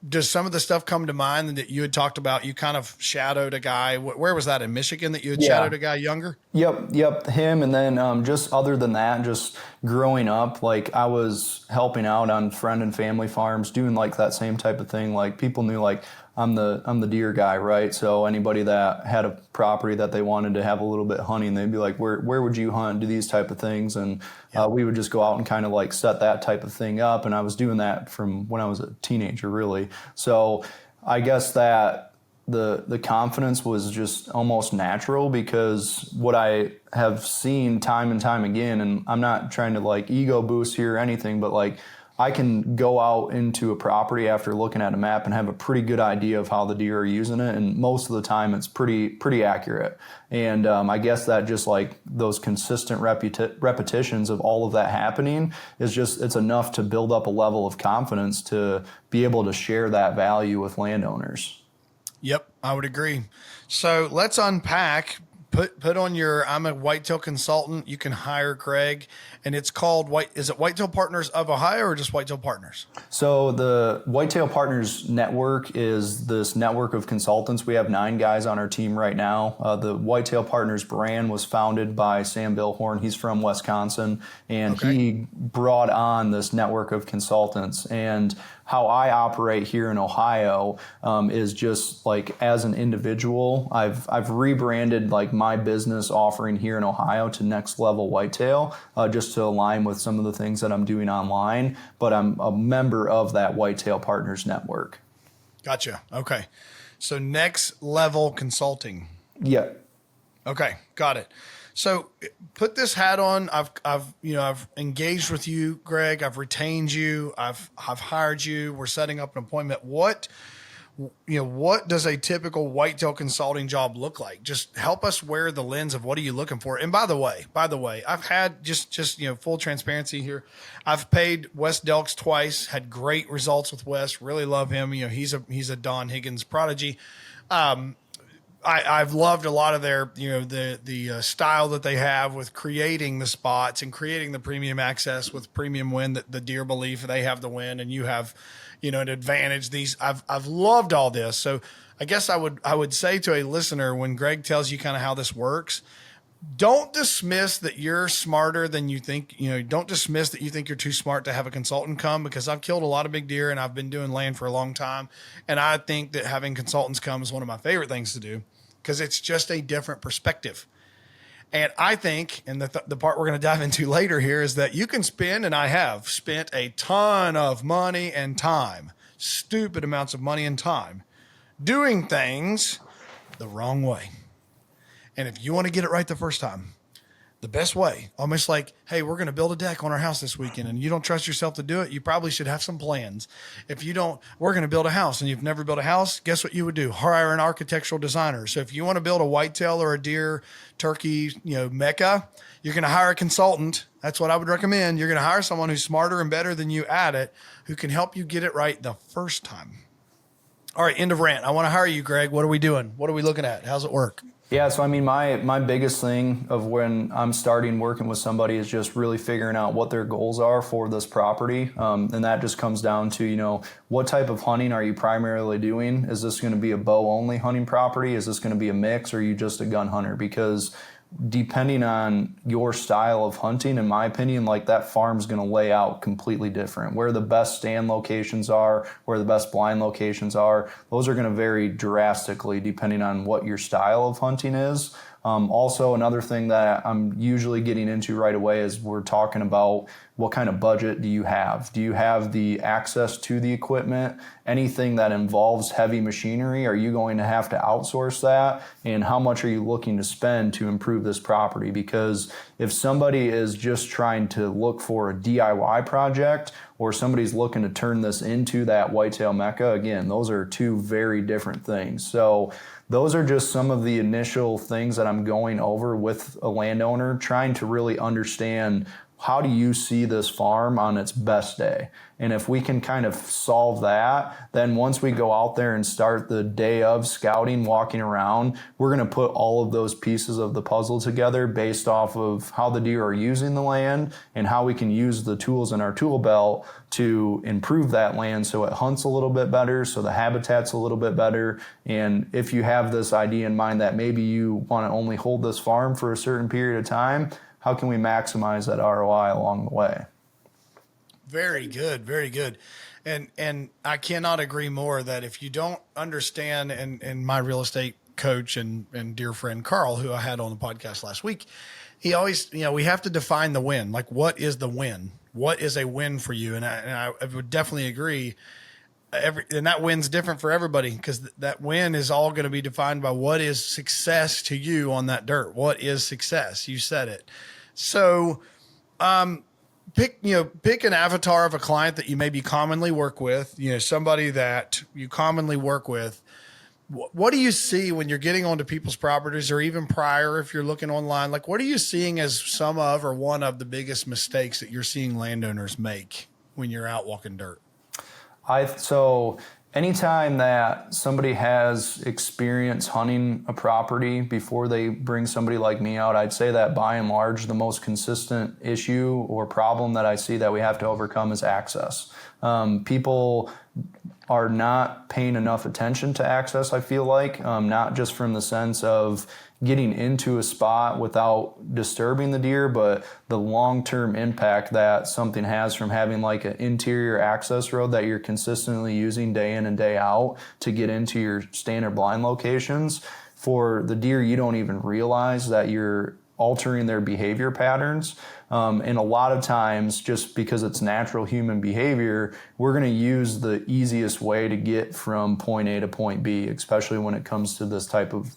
does some of the stuff come to mind that you had talked about? You kind of shadowed a guy. Where was that, in Michigan, that you had shadowed a guy younger? Yep. Him. And then just other than that, just growing up, like I was helping out on friend and family farms, doing like that same type of thing. Like people knew like I'm the deer guy, right? So anybody that had a property that they wanted to have a little bit of hunting, they'd be like, where would you hunt? Do these type of things. And we would just go out and kind of like set that type of thing up. And I was doing that from when I was a teenager, really. So I guess that the confidence was just almost natural, because what I have seen time and time again, and I'm not trying to like ego boost here or anything, but like I can go out into a property after looking at a map and have a pretty good idea of how the deer are using it, and most of the time it's pretty accurate. And I guess that just like those consistent repetitions of all of that happening it's enough to build up a level of confidence to be able to share that value with landowners. Yep, I would agree. So let's unpack. Put on your, I'm a whitetail consultant. You can hire Greg, and it's called is it Whitetail Partners of Ohio or just Whitetail Partners? So the Whitetail Partners Network is this network of consultants. We have 9 guys on our team right now. The Whitetail Partners brand was founded by Sam Billhorn. He's from Wisconsin, and he brought on this network of consultants. And how I operate here in Ohio is just like as an individual, I've rebranded like my business offering here in Ohio to Next Level Whitetail, just to align with some of the things that I'm doing online. But I'm a member of that Whitetail Partners Network. Gotcha. Okay. So Next Level Consulting. Yeah. Okay. Got it. So put this hat on. I've engaged with you, Greg. I've retained you. I've hired you. We're setting up an appointment. What does a typical whitetail consulting job look like? Just help us wear the lens of what are you looking for. And by the way, I've had just full transparency here. I've paid Wes Delks twice, had great results with Wes. Really love him. He's a Don Higgins prodigy. I've loved a lot of their, the style that they have with creating the spots and creating the premium access with premium win, that the deer belief they have the win and you have, an advantage. I've loved all this. So I guess I would say to a listener, when Greg tells you kind of how this works, don't dismiss that you're smarter than you think. Don't dismiss that you think you're too smart to have a consultant come, because I've killed a lot of big deer and I've been doing land for a long time. And I think that having consultants come is one of my favorite things to do, because it's just a different perspective. And I think, and the part we're going to dive into later here, is that you can spend, and I have spent a ton of money and time, stupid amounts of money and time, doing things the wrong way. And if you want to get it right the first time, the best way, almost like, hey, we're going to build a deck on our house this weekend and you don't trust yourself to do it, you probably should have some plans. If you don't, we're going to build a house and you've never built a house, guess what you would do? Hire an architectural designer. So if you want to build a whitetail or a deer, turkey, mecca, you're going to hire a consultant. That's what I would recommend. You're going to hire someone who's smarter and better than you at it, who can help you get it right the first time. All right, end of rant. I want to hire you, Greg. What are we doing? What are we looking at? How's it work? Yeah, so I mean, my biggest thing of when I'm starting working with somebody is just really figuring out what their goals are for this property. And that just comes down to, what type of hunting are you primarily doing? Is this going to be a bow-only hunting property? Is this going to be a mix, or are you just a gun hunter? Because depending on your style of hunting, in my opinion, like that farm's going to lay out completely different. Where the best stand locations are, where the best blind locations are, those are going to vary drastically depending on what your style of hunting is. Also, another thing that I'm usually getting into right away is we're talking about what kind of budget do you have? Do you have the access to the equipment? Anything that involves heavy machinery, are you going to have to outsource that? And how much are you looking to spend to improve this property? Because if somebody is just trying to look for a DIY project, or somebody's looking to turn this into that whitetail mecca, again, those are two very different things. So those are just some of the initial things that I'm going over with a landowner, trying to really understand, how do you see this farm on its best day? And if we can kind of solve that, then once we go out there and start the day of scouting, walking around, we're going to put all of those pieces of the puzzle together based off of how the deer are using the land and how we can use the tools in our tool belt to improve that land so it hunts a little bit better, so the habitat's a little bit better. And if you have this idea in mind that maybe you want to only hold this farm for a certain period of time, how can we maximize that ROI along the way? Very good. Very good. And I cannot agree more that if you don't understand, and my real estate coach and dear friend Carl, who I had on the podcast last week, he always, we have to define the win. Like, what is the win? What is a win for you? And I would definitely agree. And that win's different for everybody, because that win is all going to be defined by what is success to you on that dirt. What is success? You said it. So, pick an avatar of a client that you maybe commonly work with, somebody that you commonly work with. What do you see when you're getting onto people's properties, or even prior, if you're looking online, like, what are you seeing as some of, or one of the biggest mistakes that you're seeing landowners make when you're out walking dirt? So anytime that somebody has experience hunting a property before they bring somebody like me out, I'd say that by and large, the most consistent issue or problem that I see that we have to overcome is access. People are not paying enough attention to access, I feel like, not just from the sense of getting into a spot without disturbing the deer, but the long-term impact that something has from having like an interior access road that you're consistently using day in and day out to get into your standard blind locations. For the deer, you don't even realize that you're altering their behavior patterns. And a lot of times, just because it's natural human behavior, we're going to use the easiest way to get from point A to point B, especially when it comes to this type of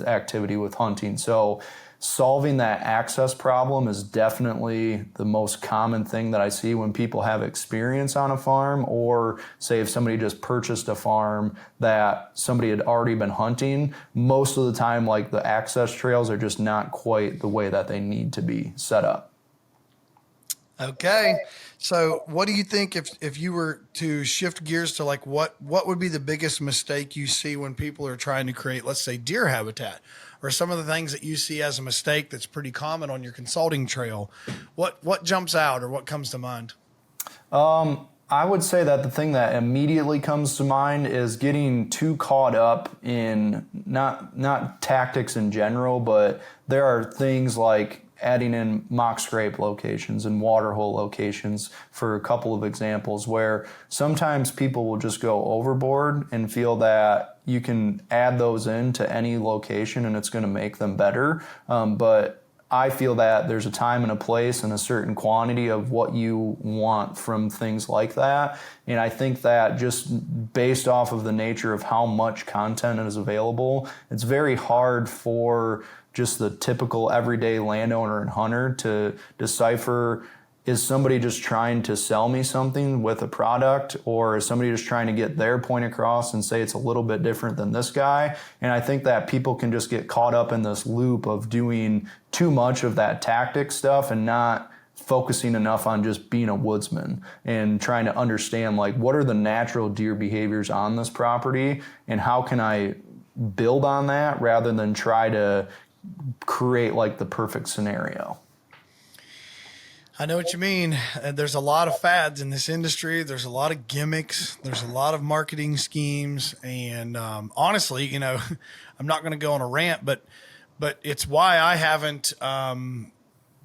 activity with hunting. So solving that access problem is definitely the most common thing that I see when people have experience on a farm, or say if somebody just purchased a farm that somebody had already been hunting. Most of the time, like, the access trails are just not quite the way that they need to be set up. Okay. So what do you think if you were to shift gears to, like, what would be the biggest mistake you see when people are trying to create, let's say, deer habitat, or some of the things that you see as a mistake that's pretty common on your consulting trail? What jumps out, or what comes to mind? I would say that the thing that immediately comes to mind is getting too caught up in not tactics in general, but there are things like adding in mock scrape locations and water hole locations, for a couple of examples, where sometimes people will just go overboard and feel that you can add those into any location and it's going to make them better. But I feel that there's a time and a place and a certain quantity of what you want from things like that. And I think that just based off of the nature of how much content is available, it's very hard for just the typical everyday landowner and hunter to decipher, is somebody just trying to sell me something with a product, or is somebody just trying to get their point across and say it's a little bit different than this guy? And I think that people can just get caught up in this loop of doing too much of that tactic stuff and not focusing enough on just being a woodsman and trying to understand, like, what are the natural deer behaviors on this property and how can I build on that rather than try to create like the perfect scenario. I know what you mean. There's a lot of fads in this industry. There's a lot of gimmicks. There's a lot of marketing schemes. And honestly, I'm not going to go on a rant, but it's why I haven't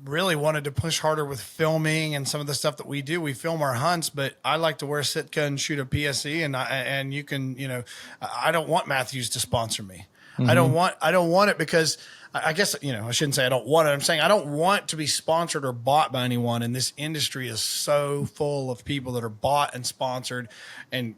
really wanted to push harder with filming and some of the stuff that we do. We film our hunts, but I like to wear Sitka and shoot a PSE, and you can, I don't want Matthews to sponsor me. I don't want it because I guess, I shouldn't say I don't want it. I'm saying I don't want to be sponsored or bought by anyone. And this industry is so full of people that are bought and sponsored and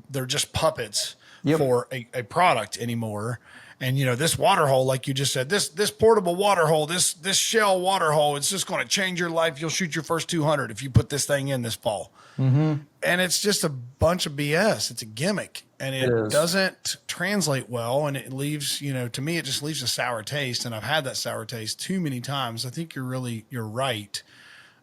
they're just puppets for a product anymore. And, this water hole, like you just said, this portable water hole, this shell water hole, it's just going to change your life. You'll shoot your first 200 if you put this thing in this fall. And it's just a bunch of BS. It's a gimmick, and it doesn't translate well. And it leaves, to me, it just leaves a sour taste. And I've had that sour taste too many times. I think you're right.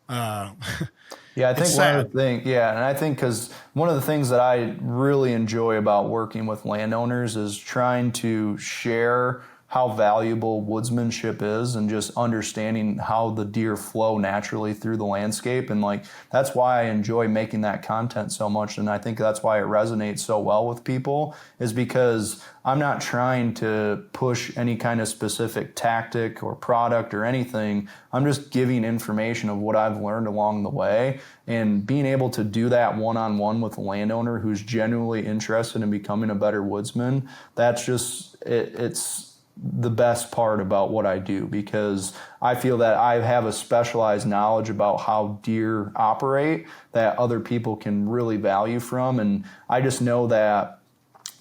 Yeah, I think one of the things, and I think because one of the things that I really enjoy about working with landowners is trying to share how valuable woodsmanship is and just understanding how the deer flow naturally through the landscape. And that's why I enjoy making that content so much. And I think that's why it resonates so well with people, is because I'm not trying to push any kind of specific tactic or product or anything. I'm just giving information of what I've learned along the way, and being able to do that one-on-one with a landowner who's genuinely interested in becoming a better woodsman. That's just, it's the best part about what I do, because I feel that I have a specialized knowledge about how deer operate that other people can really value from. And I just know that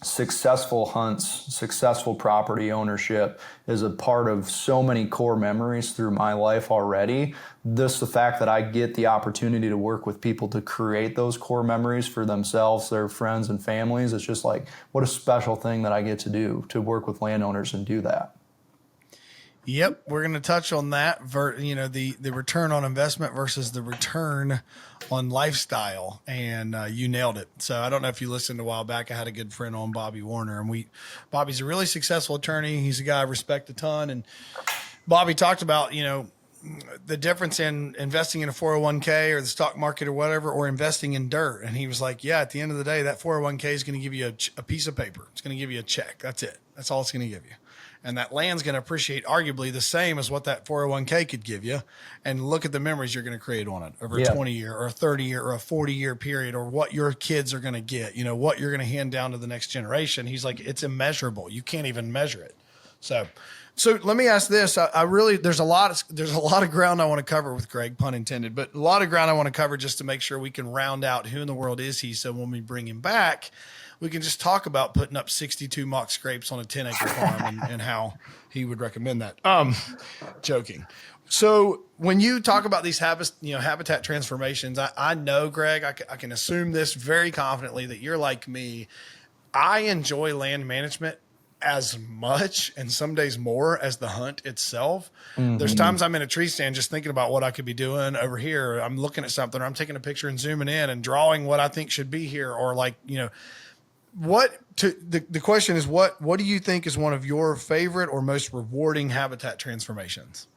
successful hunts, successful property ownership is a part of so many core memories through my life already. The fact that I get the opportunity to work with people to create those core memories for themselves, their friends and families, it's just what a special thing that I get to do, to work with landowners and do that. Yep, we're going to touch on that. The return on investment versus the return on lifestyle, and you nailed it. So I don't know if you listened a while back. I had a good friend on, Bobby Warner, and Bobby's a really successful attorney. He's a guy I respect a ton, and Bobby talked about the difference in investing in a 401k or the stock market or whatever, or investing in dirt. And he was like, yeah, at the end of the day, that 401k is going to give you a piece of paper. It's going to give you a check. That's it. That's all it's going to give you. And that land's going to appreciate arguably the same as what that 401k could give you. And look at the memories you're going to create on it over a 20-year or a 30-year or a 40-year period, or what your kids are going to get, what you're going to hand down to the next generation. He's like, it's immeasurable. You can't even measure it. So let me ask this. I really, there's a lot of ground I want to cover with Greg, pun intended, but a lot of ground I want to cover just to make sure we can round out who in the world is he. So when we bring him back, we can just talk about putting up 62 mock scrapes on a 10-acre farm and how he would recommend that. Joking. So when you talk about these habitat transformations, I know, Greg, I can assume this very confidently that you're like me. I enjoy land management as much, and some days more, as the hunt itself. There's times I'm in a tree stand just thinking about what I could be doing over here. I'm looking at something, or I'm taking a picture and zooming in and drawing what I think should be here, or the question is, what do you think is one of your favorite or most rewarding habitat transformations?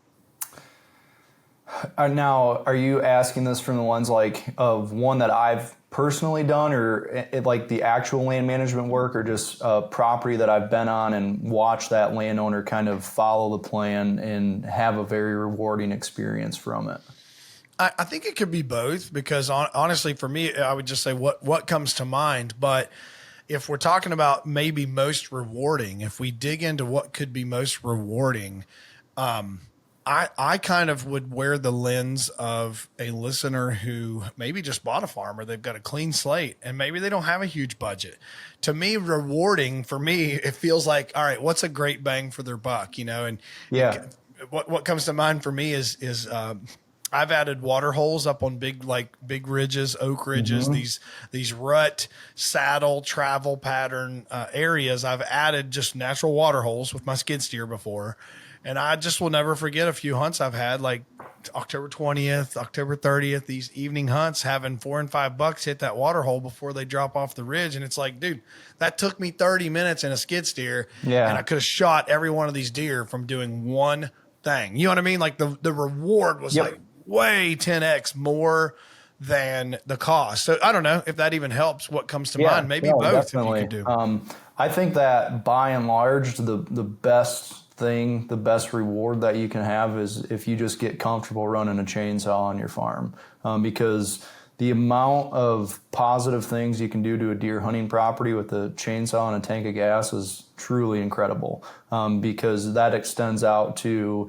Now, are you asking this from the lens of one that I've personally done, or the actual land management work, or just a property that I've been on and watched that landowner kind of follow the plan and have a very rewarding experience from it? I think it could be both, because honestly, for me, I would just say what comes to mind. But if we're talking about maybe most rewarding, if we dig into what could be most rewarding, I kind of would wear the lens of a listener who maybe just bought a farm, or they've got a clean slate and maybe they don't have a huge budget. To me, rewarding for me, it feels like, all right, what's a great bang for their buck, and what comes to mind for me is I've added water holes up on big ridges, oak ridges, these rut, saddle, travel pattern areas. I've added just natural water holes with my skid steer before. And I just will never forget a few hunts I've had, like October 20th, October 30th, these evening hunts, having 4 and 5 bucks hit that water hole before they drop off the ridge. And it's like, dude, that took me 30 minutes in a skid steer. Yeah. And I could have shot every one of these deer from doing one thing. You know what I mean? Like the reward was way 10x more than the cost. So I don't know if that even helps. What comes to mind? Maybe both. Definitely. If you could do. I think that by and large, the best thing, the best reward that you can have is if you just get comfortable running a chainsaw on your farm, because the amount of positive things you can do to a deer hunting property with a chainsaw and a tank of gas is truly incredible, because that extends out to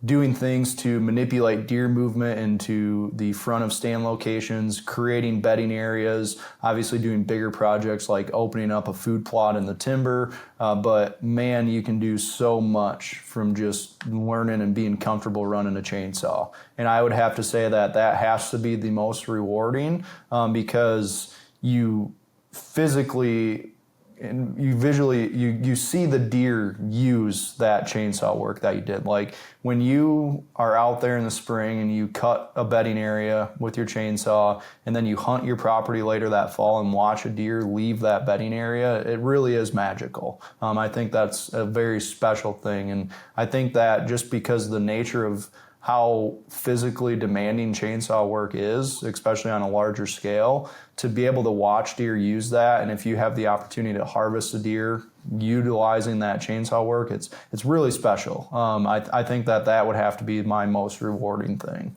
doing things to manipulate deer movement into the front of stand locations, creating bedding areas, obviously doing bigger projects like opening up a food plot in the timber. But man, you can do so much from just learning and being comfortable running a chainsaw. And I would have to say that that has to be the most rewarding, because you physically and you visually, you see the deer use that chainsaw work that you did. Like when you are out there in the spring and you cut a bedding area with your chainsaw, and then you hunt your property later that fall and watch a deer leave that bedding area, it really is magical. I think that's a very special thing. And I think that just because of the nature of how physically demanding chainsaw work is, especially on a larger scale, to be able to watch deer use that, and if you have the opportunity to harvest a deer utilizing that chainsaw work, it's really special. I think that would have to be my most rewarding thing.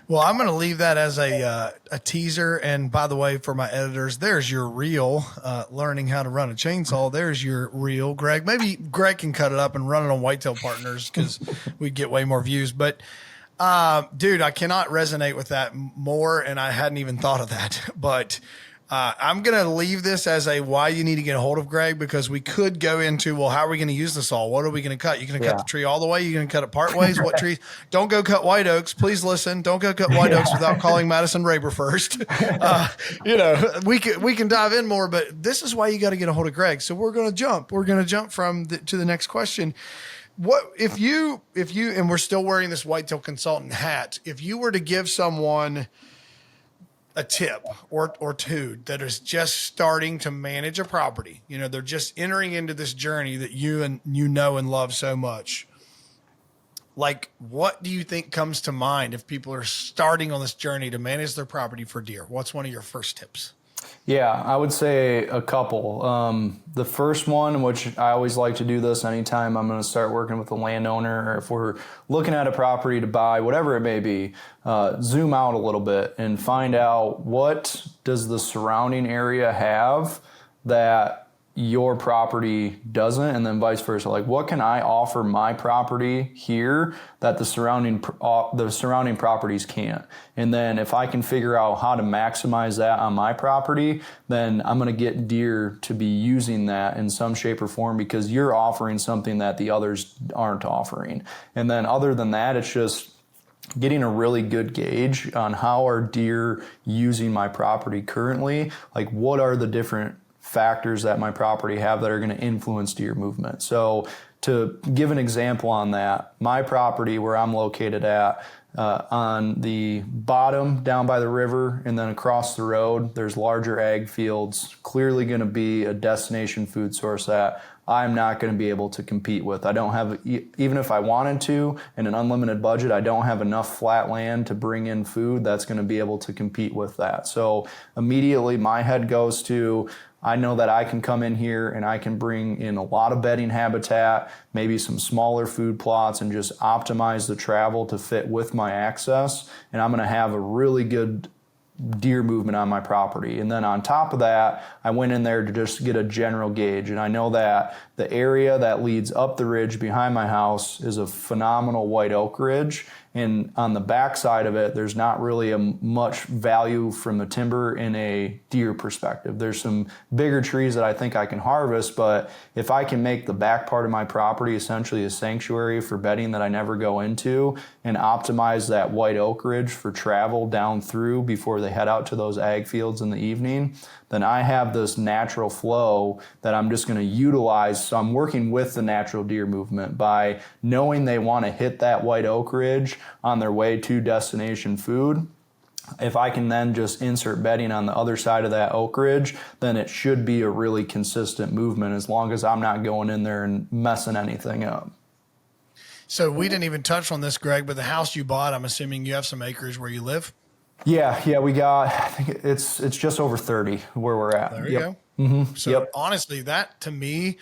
Well, I'm going to leave that as a teaser. And by the way, for my editors, there's your reel, learning how to run a chainsaw. There's your reel, Greg. Maybe Greg can cut it up and run it on Whitetail Partners, because we'd get way more views. But dude, I cannot resonate with that more. And I hadn't even thought of that. But I'm going to leave this as a why you need to get a hold of Greg, because we could go into, well, how are we going to use the saw? What are we going to cut? You're going to cut the tree all the way? You're going to cut it part ways? What trees? Don't go cut white oaks. Please listen. Don't go cut white oaks without calling Madison Raber first. We can dive in more, but this is why you got to get a hold of Greg. So we're going to jump. We're going to jump to the next question. What if you, and we're still wearing this whitetail consultant hat, if you were to give someone a tip or two that is just starting to manage a property, they're just entering into this journey that you know and love so much, like, what do you think comes to mind if people are starting on this journey to manage their property for deer? What's one of your first tips? Yeah, I would say a couple. The first one, which I always like to do this anytime I'm going to start working with a landowner, or if we're looking at a property to buy, whatever it may be, zoom out a little bit and find out, what does the surrounding area have that your property doesn't, and then vice versa. Like, what can I offer my property here that the surrounding properties can't? And then if I can figure out how to maximize that on my property, then I'm going to get deer to be using that in some shape or form, because you're offering something that the others aren't offering. And then other than that, it's just getting a really good gauge on how are deer using my property currently. Like, what are the different factors that my property have that are going to influence deer movement. So to give an example on that, my property where I'm located at, on the bottom down by the river and then across the road, there's larger ag fields, clearly going to be a destination food source that I'm not going to be able to compete with. I don't have, even if I wanted to, in an unlimited budget, I don't have enough flat land to bring in food that's going to be able to compete with that. So immediately my head goes to, I know that I can come in here and I can bring in a lot of bedding habitat, maybe some smaller food plots, and just optimize the travel to fit with my access. And I'm going to have a really good deer movement on my property. And then on top of that, I went in there to just get a general gauge. And I know that the area that leads up the ridge behind my house is a phenomenal white oak ridge. And on the back side of it, there's not really much value from the timber in a deer perspective. There's some bigger trees that I think I can harvest, but if I can make the back part of my property essentially a sanctuary for bedding that I never go into, and optimize that white oak ridge for travel down through before they head out to those ag fields in the evening, then I have this natural flow that I'm just going to utilize. So I'm working with the natural deer movement by knowing they want to hit that white oak ridge on their way to destination food. If I can then just insert bedding on the other side of that oak ridge, then it should be a really consistent movement, as long as I'm not going in there and messing anything up. So we didn't even touch on this, Greg, but the house you bought, I'm assuming you have some acreage where you live? Yeah, we got, I think it's just over 30 where we're at. There you go. Mm-hmm. So honestly, that to me,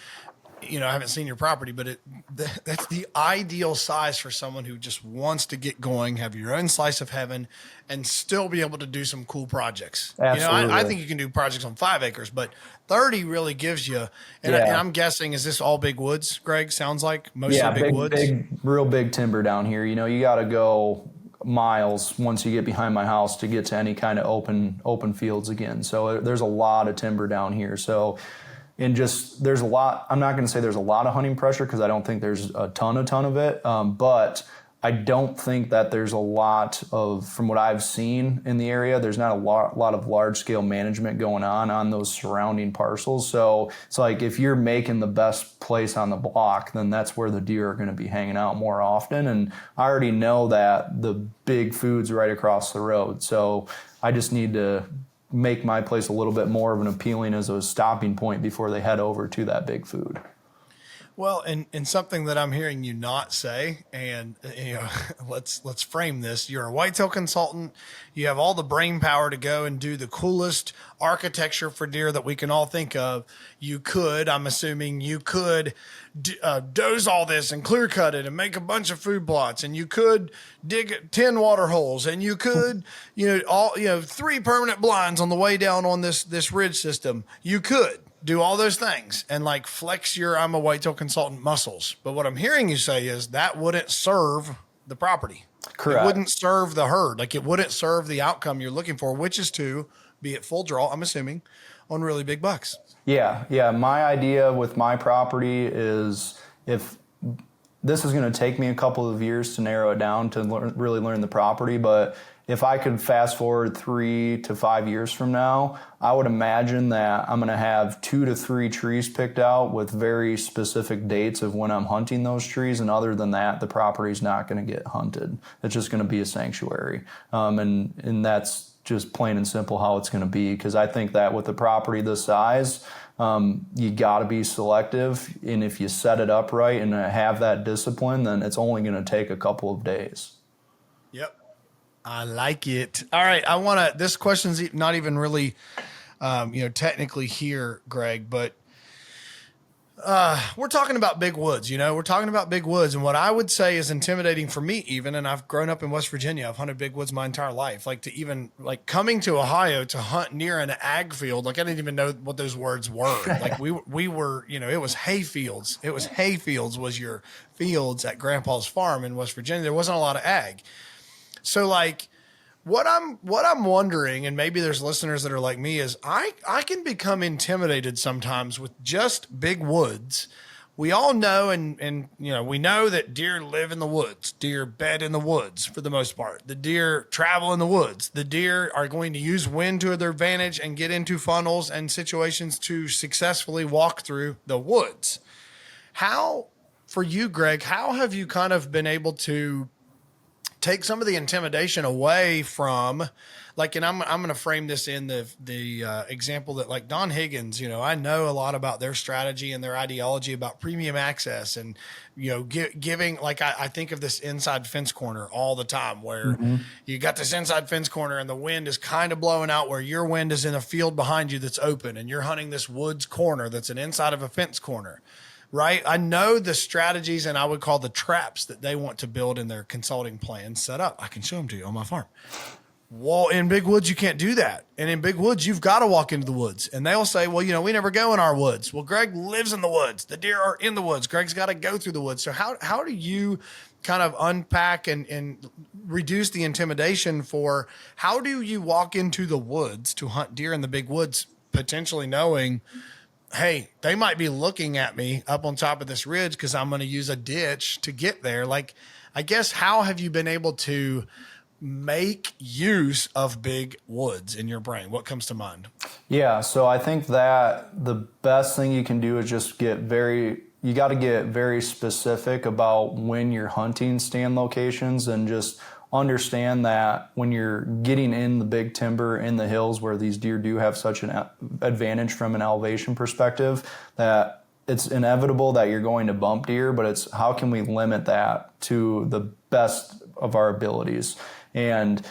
I haven't seen your property, but that's the ideal size for someone who just wants to get going, have your own slice of heaven, and still be able to do some cool projects. Absolutely. I think you can do projects on 5 acres, but 30 really gives you, and I'm guessing, is this all big woods, Greg? Sounds like mostly big woods. Real big timber down here. You got to go miles once you get behind my house to get to any kind of open fields again. So there's a lot of timber down here. So, there's a lot. I'm not going to say there's a lot of hunting pressure because I don't think there's a ton of it. But I don't think that there's a lot of, from what I've seen in the area, there's not a lot of large scale management going on those surrounding parcels. So it's like if you're making the best place on the block, then that's where the deer are going to be hanging out more often. And I already know that the big food's right across the road. So I just need to make my place a little bit more of an appealing as a stopping point before they head over to that big food. Well, and something that I'm hearing you not say, and let's frame this. You're a whitetail consultant. You have all the brain power to go and do the coolest architecture for deer that we can all think of. I'm assuming you could doze all this and clear cut it and make a bunch of food plots, and you could dig 10 water holes, and you could, 3 permanent blinds on the way down on this ridge system. You could do all those things and like flex your I'm a whitetail consultant muscles. But what I'm hearing you say is that wouldn't serve the property. Correct. It wouldn't serve the herd. Like it wouldn't serve the outcome you're looking for, which is to be at full draw, I'm assuming, on really big bucks. Yeah. My idea with my property is if this is going to take me a couple of years to narrow it down to really learn the property, but if I could fast forward 3 to 5 years from now, I would imagine that I'm going to have 2 to 3 trees picked out with very specific dates of when I'm hunting those trees. And other than that, the property's not going to get hunted. It's just going to be a sanctuary. And that's just plain and simple how it's going to be. Because I think that with a property this size, you got to be selective. And if you set it up right and have that discipline, then it's only going to take a couple of days. Yep. I like it. All right. This question's not even really, technically here, Greg, but, we're talking about big woods, we're talking about big woods. And what I would say is intimidating for me even, and I've grown up in West Virginia. I've hunted big woods my entire life. Like to even like coming to Ohio to hunt near an ag field. Like I didn't even know what those words were. Like we were, it was hay fields. Was your fields at Grandpa's farm in West Virginia. There wasn't a lot of ag. So like what I'm wondering, and maybe there's listeners that are like me, is I can become intimidated sometimes with just big woods. We all know, and we know that deer live in the woods, deer bed in the woods for the most part. The deer travel in the woods. The deer are going to use wind to their advantage and get into funnels and situations to successfully walk through the woods. How, for you, Greg, how have you kind of been able to take some of the intimidation away from, like, and I'm going to frame this in the example that like Don Higgins, I know a lot about their strategy and their ideology about premium access and, giving, like, I think of this inside fence corner all the time where you got this inside fence corner and the wind is kind of blowing out where your wind is in a field behind you that's open and you're hunting this woods corner that's an inside of a fence corner. Right. I know the strategies, and I would call the traps that they want to build in their consulting plan set up. I can show them to you on my farm. Well, in big woods, you can't do that. And in big woods, you've got to walk into the woods. And they'll say, well, we never go in our woods. Well, Greg lives in the woods. The deer are in the woods. Greg's got to go through the woods. So how do you kind of unpack and reduce the intimidation for how do you walk into the woods to hunt deer in the big woods, potentially knowing, hey, they might be looking at me up on top of this ridge because I'm going to use a ditch to get there. Like, I guess, how have you been able to make use of big woods in your brain? What comes to mind? Yeah, so I think that the best thing you can do is just you got to get very specific about when you're hunting stand locations and just understand that when you're getting in the big timber in the hills where these deer do have such an advantage from an elevation perspective, that it's inevitable that you're going to bump deer, but it's how can we limit that to the best of our abilities? And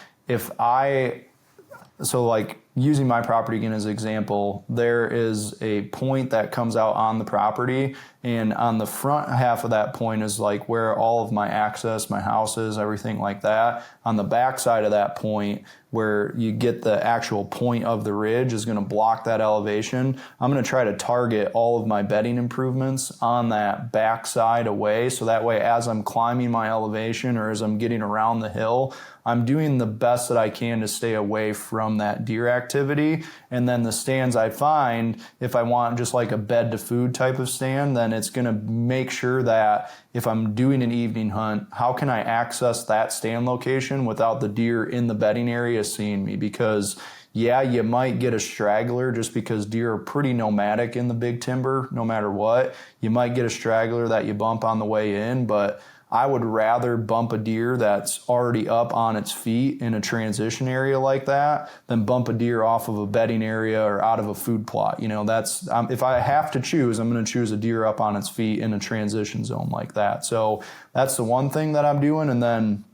using my property again as an example, there is a point that comes out on the property, and on the front half of that point is like where all of my access, my houses, everything like that. On the back side of that point, where you get the actual point of the ridge, is going to block that elevation. I'm going to try to target all of my bedding improvements on that back side away, so that way as I'm climbing my elevation or as I'm getting around the hill, I'm doing the best that I can to stay away from that deer activity. And then the stands I find, if I want just like a bed to food type of stand, then it's going to make sure that if I'm doing an evening hunt, how can I access that stand location without the deer in the bedding area seeing me? Because yeah, you might get a straggler just because deer are pretty nomadic in the big timber, no matter what. You might get a straggler that you bump on the way in, but I would rather bump a deer that's already up on its feet in a transition area like that than bump a deer off of a bedding area or out of a food plot. You know, that's if I have to choose, I'm going to choose a deer up on its feet in a transition zone like that. So that's the one thing that I'm doing. And then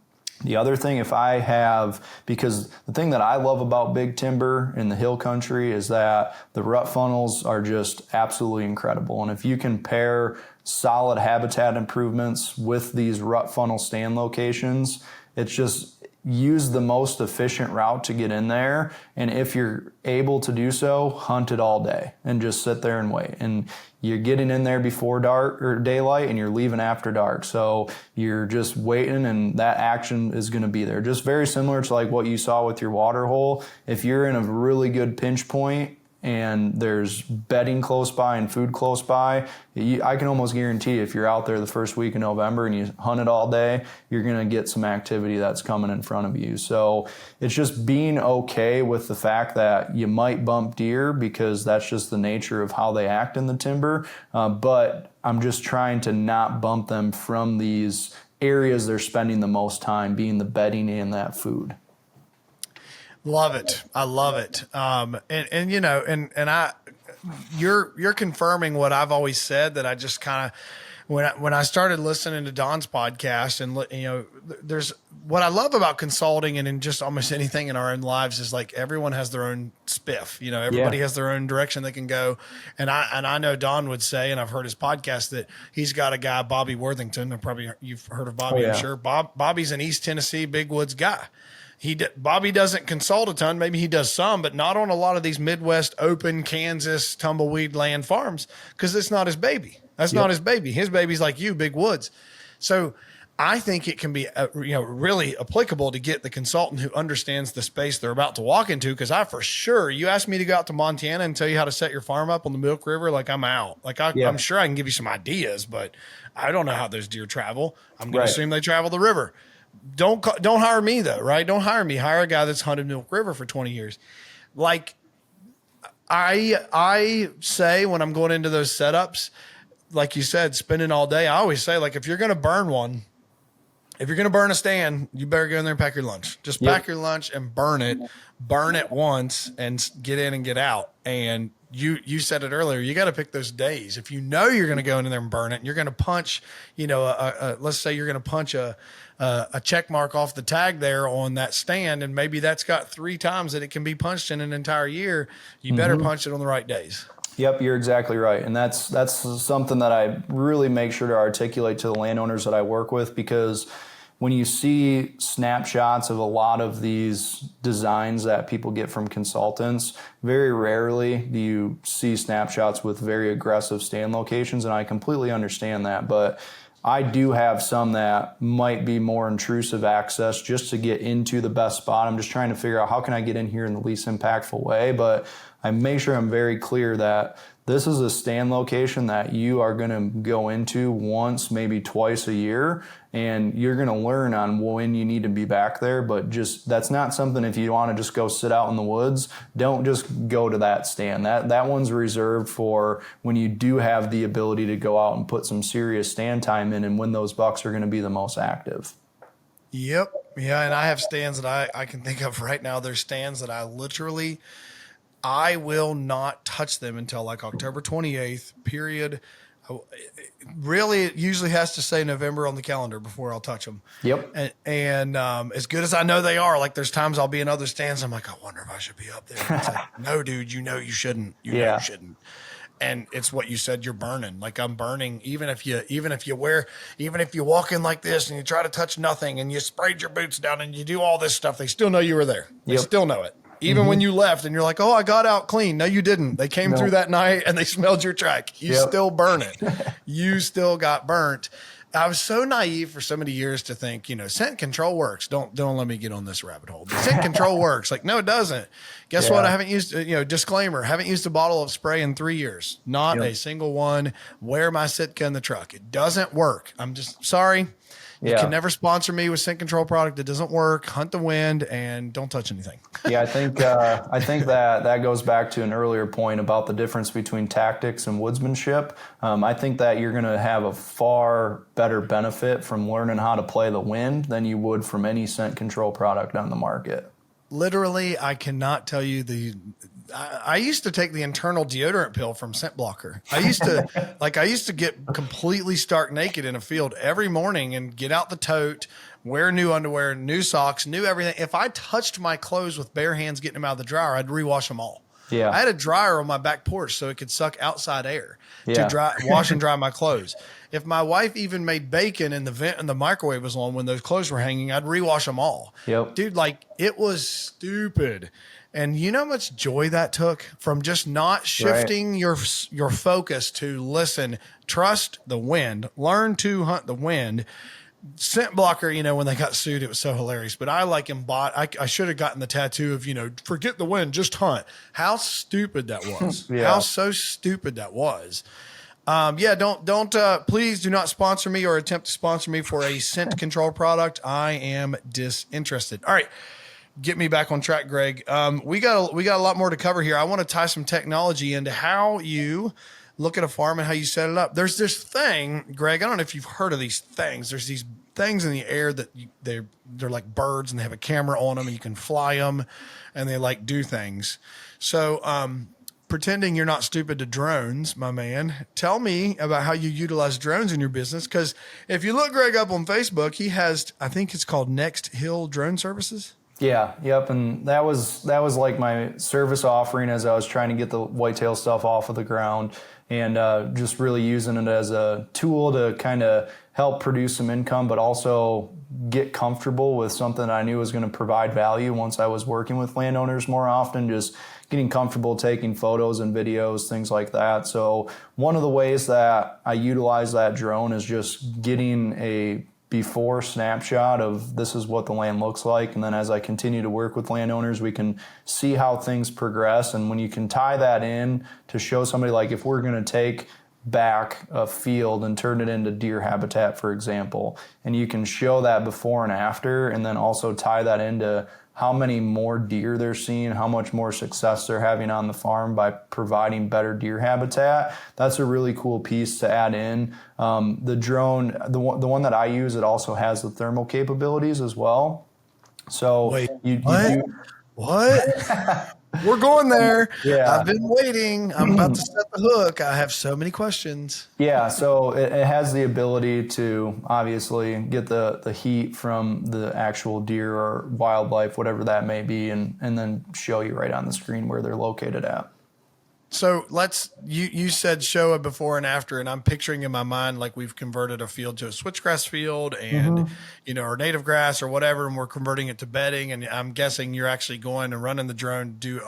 the other thing, if I have, because the thing that I love about big timber in the hill country is that the rut funnels are just absolutely incredible. And if you can pair solid habitat improvements with these rut funnel stand locations, it's just use the most efficient route to get in there. And if you're able to do so, hunt it all day and just sit there and wait. And you're getting in there before dark or daylight and you're leaving after dark. So you're just waiting and that action is going to be there. Just very similar to like what you saw with your water hole. If you're in a really good pinch point and there's bedding close by and food close by, I can almost guarantee if you're out there the first week of November and you hunt it all day, you're going to get some activity that's coming in front of you. So it's just being okay with the fact that you might bump deer because that's just the nature of how they act in the timber. But I'm just trying to not bump them from these areas they're spending the most time, being the bedding and that food. Love it. I love it. And you know, you're confirming what I've always said, that I just kind of, when I started listening to Don's podcast, and you know, there's what I love about consulting and in just almost anything in our own lives is like everyone has their own spiff. You know, everybody has their own direction they can go. And I know Don would say, and I've heard his podcast, that he's got a guy, Bobby Worthington, and probably you've heard of Bobby, I'm sure. Bobby's an East Tennessee big woods guy. Bobby doesn't consult a ton. Maybe he does some, but not on a lot of these Midwest open Kansas tumbleweed land farms, because it's not his baby. That's not his baby. His baby's like you, big woods. So I think it can be really applicable to get the consultant who understands the space they're about to walk into. Because you asked me to go out to Montana and tell you how to set your farm up on the Milk River, like I'm out. Like I'm sure I can give you some ideas, but I don't know how those deer travel. I'm going to assume they travel the river. Don't hire me though, right? Don't hire me. Hire a guy that's hunted Milk River for 20 years. Like I say when I'm going into those setups, like you said, spending all day, I always say, like, if you're going to burn a stand, you better go in there and pack your lunch. Just pack your lunch and burn it once and get in and get out. And you said it earlier, you got to pick those days. If you know you're going to go in there and burn it, and you're going to punch, let's say you're going to punch a check mark off the tag there on that stand, and maybe that's got 3 times that it can be punched in an entire year, you better punch it on the right days. Yep, you're exactly right. And that's something that I really make sure to articulate to the landowners that I work with, because when you see snapshots of a lot of these designs that people get from consultants, very rarely do you see snapshots with very aggressive stand locations, and I completely understand that. But I do have some that might be more intrusive access just to get into the best spot. I'm just trying to figure out how can I get in here in the least impactful way, but I make sure I'm very clear that this is a stand location that you are going to go into once, maybe twice a year, and you're going to learn on when you need to be back there. But just that's not something, if you want to just go sit out in the woods, don't just go to that stand. That one's reserved for when you do have the ability to go out and put some serious stand time in, and when those bucks are going to be the most active. Yep. Yeah, and I have stands that I can think of right now. There's stands that I will not touch them until like October 28th, period. Really, it usually has to say November on the calendar before I'll touch them. Yep. And as good as I know they are, like there's times I'll be in other stands. I'm like, I wonder if I should be up there. And it's like, no, dude, you know you shouldn't. You know you shouldn't. And it's what you said, you're burning. Like I'm burning, even if you walk in like this and you try to touch nothing and you sprayed your boots down and you do all this stuff, they still know you were there. They still know it. Even when you left and you're like, oh, I got out clean. No, you didn't. They came through that night and they smelled your track. You still burn it. You still got burnt. I was so naive for so many years to think, scent control works. Don't let me get on this rabbit hole. The scent control works. Like, no, it doesn't. Guess what? I haven't used, disclaimer, haven't used a bottle of spray in 3 years. Not a single one. Wear my Sitka in the truck. It doesn't work. I'm just sorry. You can never sponsor me with scent control product. It doesn't work. Hunt the wind and don't touch anything. Yeah, I think that goes back to an earlier point about the difference between tactics and woodsmanship. I think that you're going to have a far better benefit from learning how to play the wind than you would from any scent control product on the market. Literally, I cannot tell you I used to take the internal deodorant pill from Scent Blocker. I used to get completely stark naked in a field every morning and get out the tote, wear new underwear, new socks, new everything. If I touched my clothes with bare hands getting them out of the dryer, I'd rewash them all. Yeah. I had a dryer on my back porch so it could suck outside air to wash and dry my clothes. If my wife even made bacon and the vent and the microwave was on when those clothes were hanging, I'd rewash them all. Yep. Dude, it was stupid. And you know how much joy that took from just not shifting your focus to listen, trust the wind, learn to hunt the wind. Scent Blocker, when they got sued, it was so hilarious. But I should have gotten the tattoo of, forget the wind, just hunt. How stupid that was. How so stupid that was. Please do not sponsor me or attempt to sponsor me for a scent control product. I am disinterested. All right. Get me back on track, Greg. We got a lot more to cover here. I want to tie some technology into how you look at a farm and how you set it up. There's this thing, Greg, I don't know if you've heard of these things. There's these things in the air that they're like birds and they have a camera on them and you can fly them and they do things. So, pretending you're not stupid to drones, my man, tell me about how you utilize drones in your business. Because if you look Greg up on Facebook, he has, I think it's called Next Hill Drone Services. Yeah, yep, and that was like my service offering as I was trying to get the whitetail stuff off of the ground, and just really using it as a tool to kind of help produce some income, but also get comfortable with something I knew was going to provide value once I was working with landowners more often, just getting comfortable taking photos and videos, things like that. So one of the ways that I utilize that drone is just getting a before snapshot of this is what the land looks like. And then as I continue to work with landowners, we can see how things progress. And when you can tie that in to show somebody, like if we're going to take back a field and turn it into deer habitat, for example, and you can show that before and after, and then also tie that into how many more deer they're seeing, how much more success they're having on the farm by providing better deer habitat. That's a really cool piece to add in. The drone, the one that I use, it also has the thermal capabilities as well. So wait, what? We're going there. Yeah. I've been waiting. I'm about to set the hook. I have so many questions. Yeah, so it has the ability to obviously get the heat from the actual deer or wildlife, whatever that may be, and then show you right on the screen where they're located at. So you said show a before and after, and I'm picturing in my mind like we've converted a field to a switchgrass field and, or native grass or whatever, and we're converting it to bedding. And I'm guessing you're actually going and running the drone, do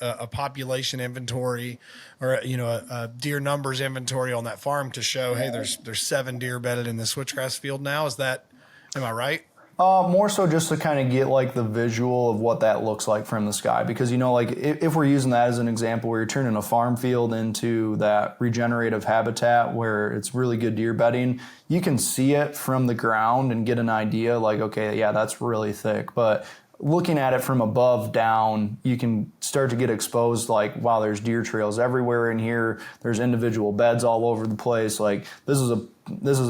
a population inventory or, a deer numbers inventory on that farm to show, hey, there's 7 deer bedded in the switchgrass field now. Am I right? More so just to kind of get like the visual of what that looks like from the sky. Because, if we're using that as an example where you're turning a farm field into that regenerative habitat where it's really good deer bedding, you can see it from the ground and get an idea like, okay, yeah, that's really thick. But looking at it from above down, you can start to get exposed like, wow, there's deer trails everywhere in here. There's individual beds all over the place. Like this is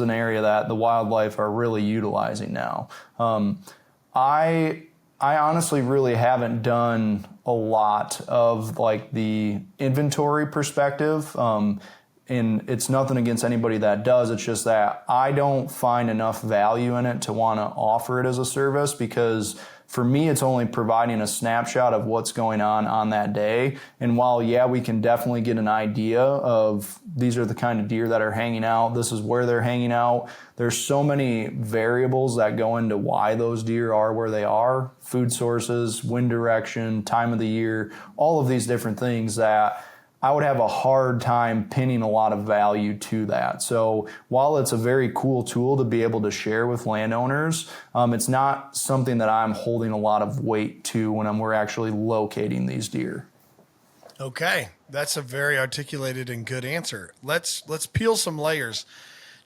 an area that the wildlife are really utilizing now. I honestly really haven't done a lot of like the inventory perspective. and it's nothing against anybody that does. It's just that I don't find enough value in it to want to offer it as a service, because for me, it's only providing a snapshot of what's going on that day. And while, yeah, we can definitely get an idea of these are the kind of deer that are hanging out, this is where they're hanging out, there's so many variables that go into why those deer are where they are: food sources, wind direction, time of the year, all of these different things that I would have a hard time pinning a lot of value to that. So while it's a very cool tool to be able to share with landowners, it's not something that I'm holding a lot of weight to when we're actually locating these deer. Okay, that's a very articulated and good answer. Let's peel some layers.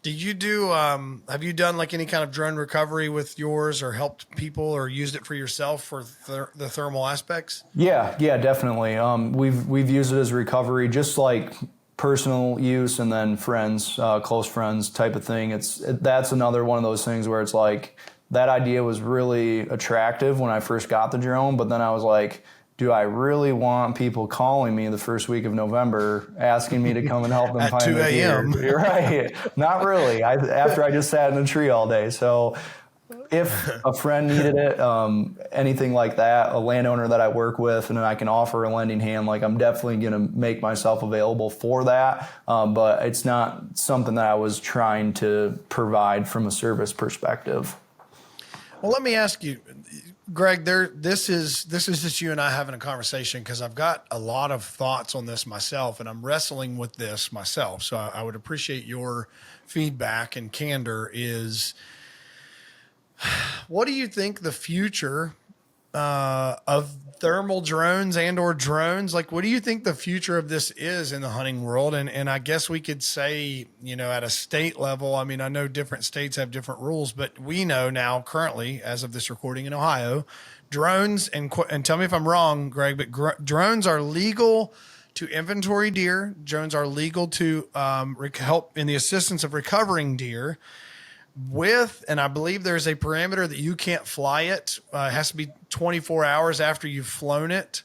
Did you do, have you done like any kind of drone recovery with yours, or helped people, or used it for yourself for the thermal aspects? Yeah, definitely. We've used it as recovery, just like personal use, and then friends, close friends type of thing. That's another one of those things where it's like, that idea was really attractive when I first got the drone, but then I was like, do I really want people calling me the first week of November asking me to come and help them At find 2 the deer? a.m. Right. Not really. After I just sat in a tree all day. So if a friend needed it, anything like that, a landowner that I work with, and I can offer a lending hand, like, I'm definitely going to make myself available for that. But it's not something that I was trying to provide from a service perspective. Well, let me ask you, Greg, this is just you and I having a conversation, because I've got a lot of thoughts on this myself, and I'm wrestling with this myself. So I would appreciate your feedback and candor. Is, what do you think the future of thermal drones or drones, like, what do you think the future of this is in the hunting world? And I guess we could say, at a state level, I mean, I know different states have different rules, but we know now currently, as of this recording in Ohio, drones, and tell me if I'm wrong, Greg, but drones are legal to inventory deer. Drones are legal to help in the assistance of recovering deer. And I believe there's a parameter that you can't fly it. It has to be 24 hours after you've flown it,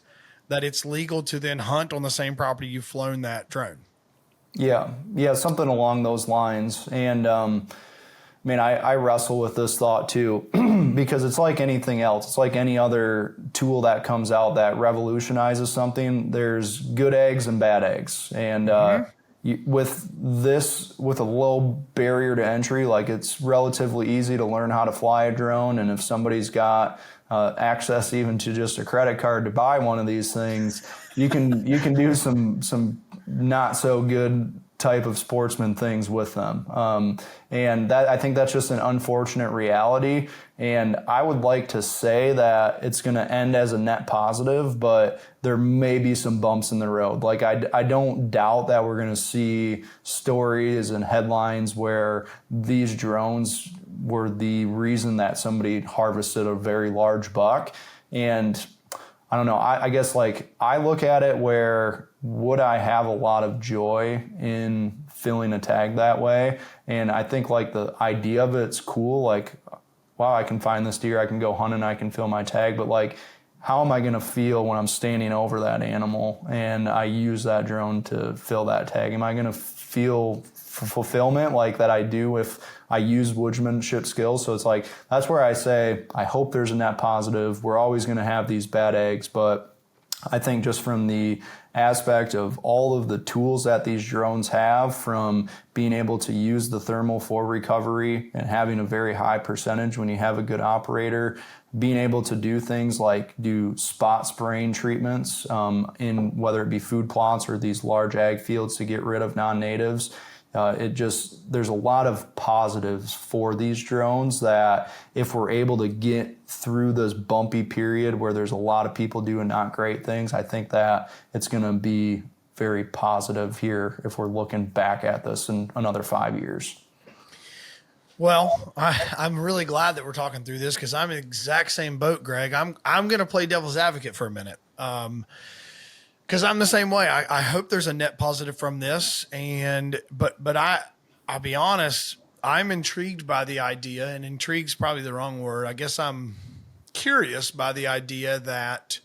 that it's legal to then hunt on the same property you've flown that drone. Yeah, something along those lines. And I wrestle with this thought too, because it's like anything else. It's like any other tool that comes out that revolutionizes something. There's good eggs and bad eggs. And with a low barrier to entry, like, it's relatively easy to learn how to fly a drone. And if somebody's got access even to just a credit card to buy one of these things, you can do some not so good type of sportsman things with them. And I think that's just an unfortunate reality. And I would like to say that it's going to end as a net positive, but there may be some bumps in the road. Like, I don't doubt that we're going to see stories and headlines where these drones were the reason that somebody harvested a very large buck. And I don't know, I guess, like, I look at it where, would I have a lot of joy in filling a tag that way? And I think, like, the idea of it's cool. Like, wow, I can find this deer, I can go hunt and I can fill my tag. But, like, how am I going to feel when I'm standing over that animal and I use that drone to fill that tag? Am I going to feel fulfillment like that I do if I use woodsmanship skills? So it's like, that's where I say, I hope there's a net positive. We're always going to have these bad eggs, but I think just from the aspect of all of the tools that these drones have, from being able to use the thermal for recovery and having a very high percentage when you have a good operator, being able to do things like do spot spraying treatments in whether it be food plots or these large ag fields to get rid of non-natives. There's a lot of positives for these drones that if we're able to get through this bumpy period where there's a lot of people doing not great things, I think that it's going to be very positive here if we're looking back at this in another 5 years. Well, I'm really glad that we're talking through this, because I'm in the exact same boat, Greg. I'm going to play devil's advocate for a minute. Because I'm the same way. I hope there's a net positive from this, but I'll be honest, I'm intrigued by the idea, and intrigue's probably the wrong word. I guess I'm curious by the idea that,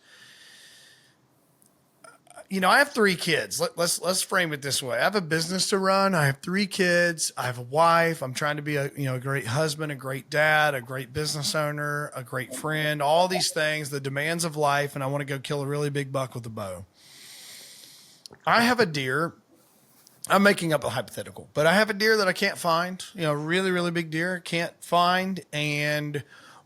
I have 3 kids. Let's frame it this way. I have a business to run. I have 3 kids. I have a wife. I'm trying to be a great husband, a great dad, a great business owner, a great friend, all these things, the demands of life. And I want to go kill a really big buck with a bow. I have a deer. I'm making up a hypothetical, but I have a deer that I can't find, really, really big deer, can't find,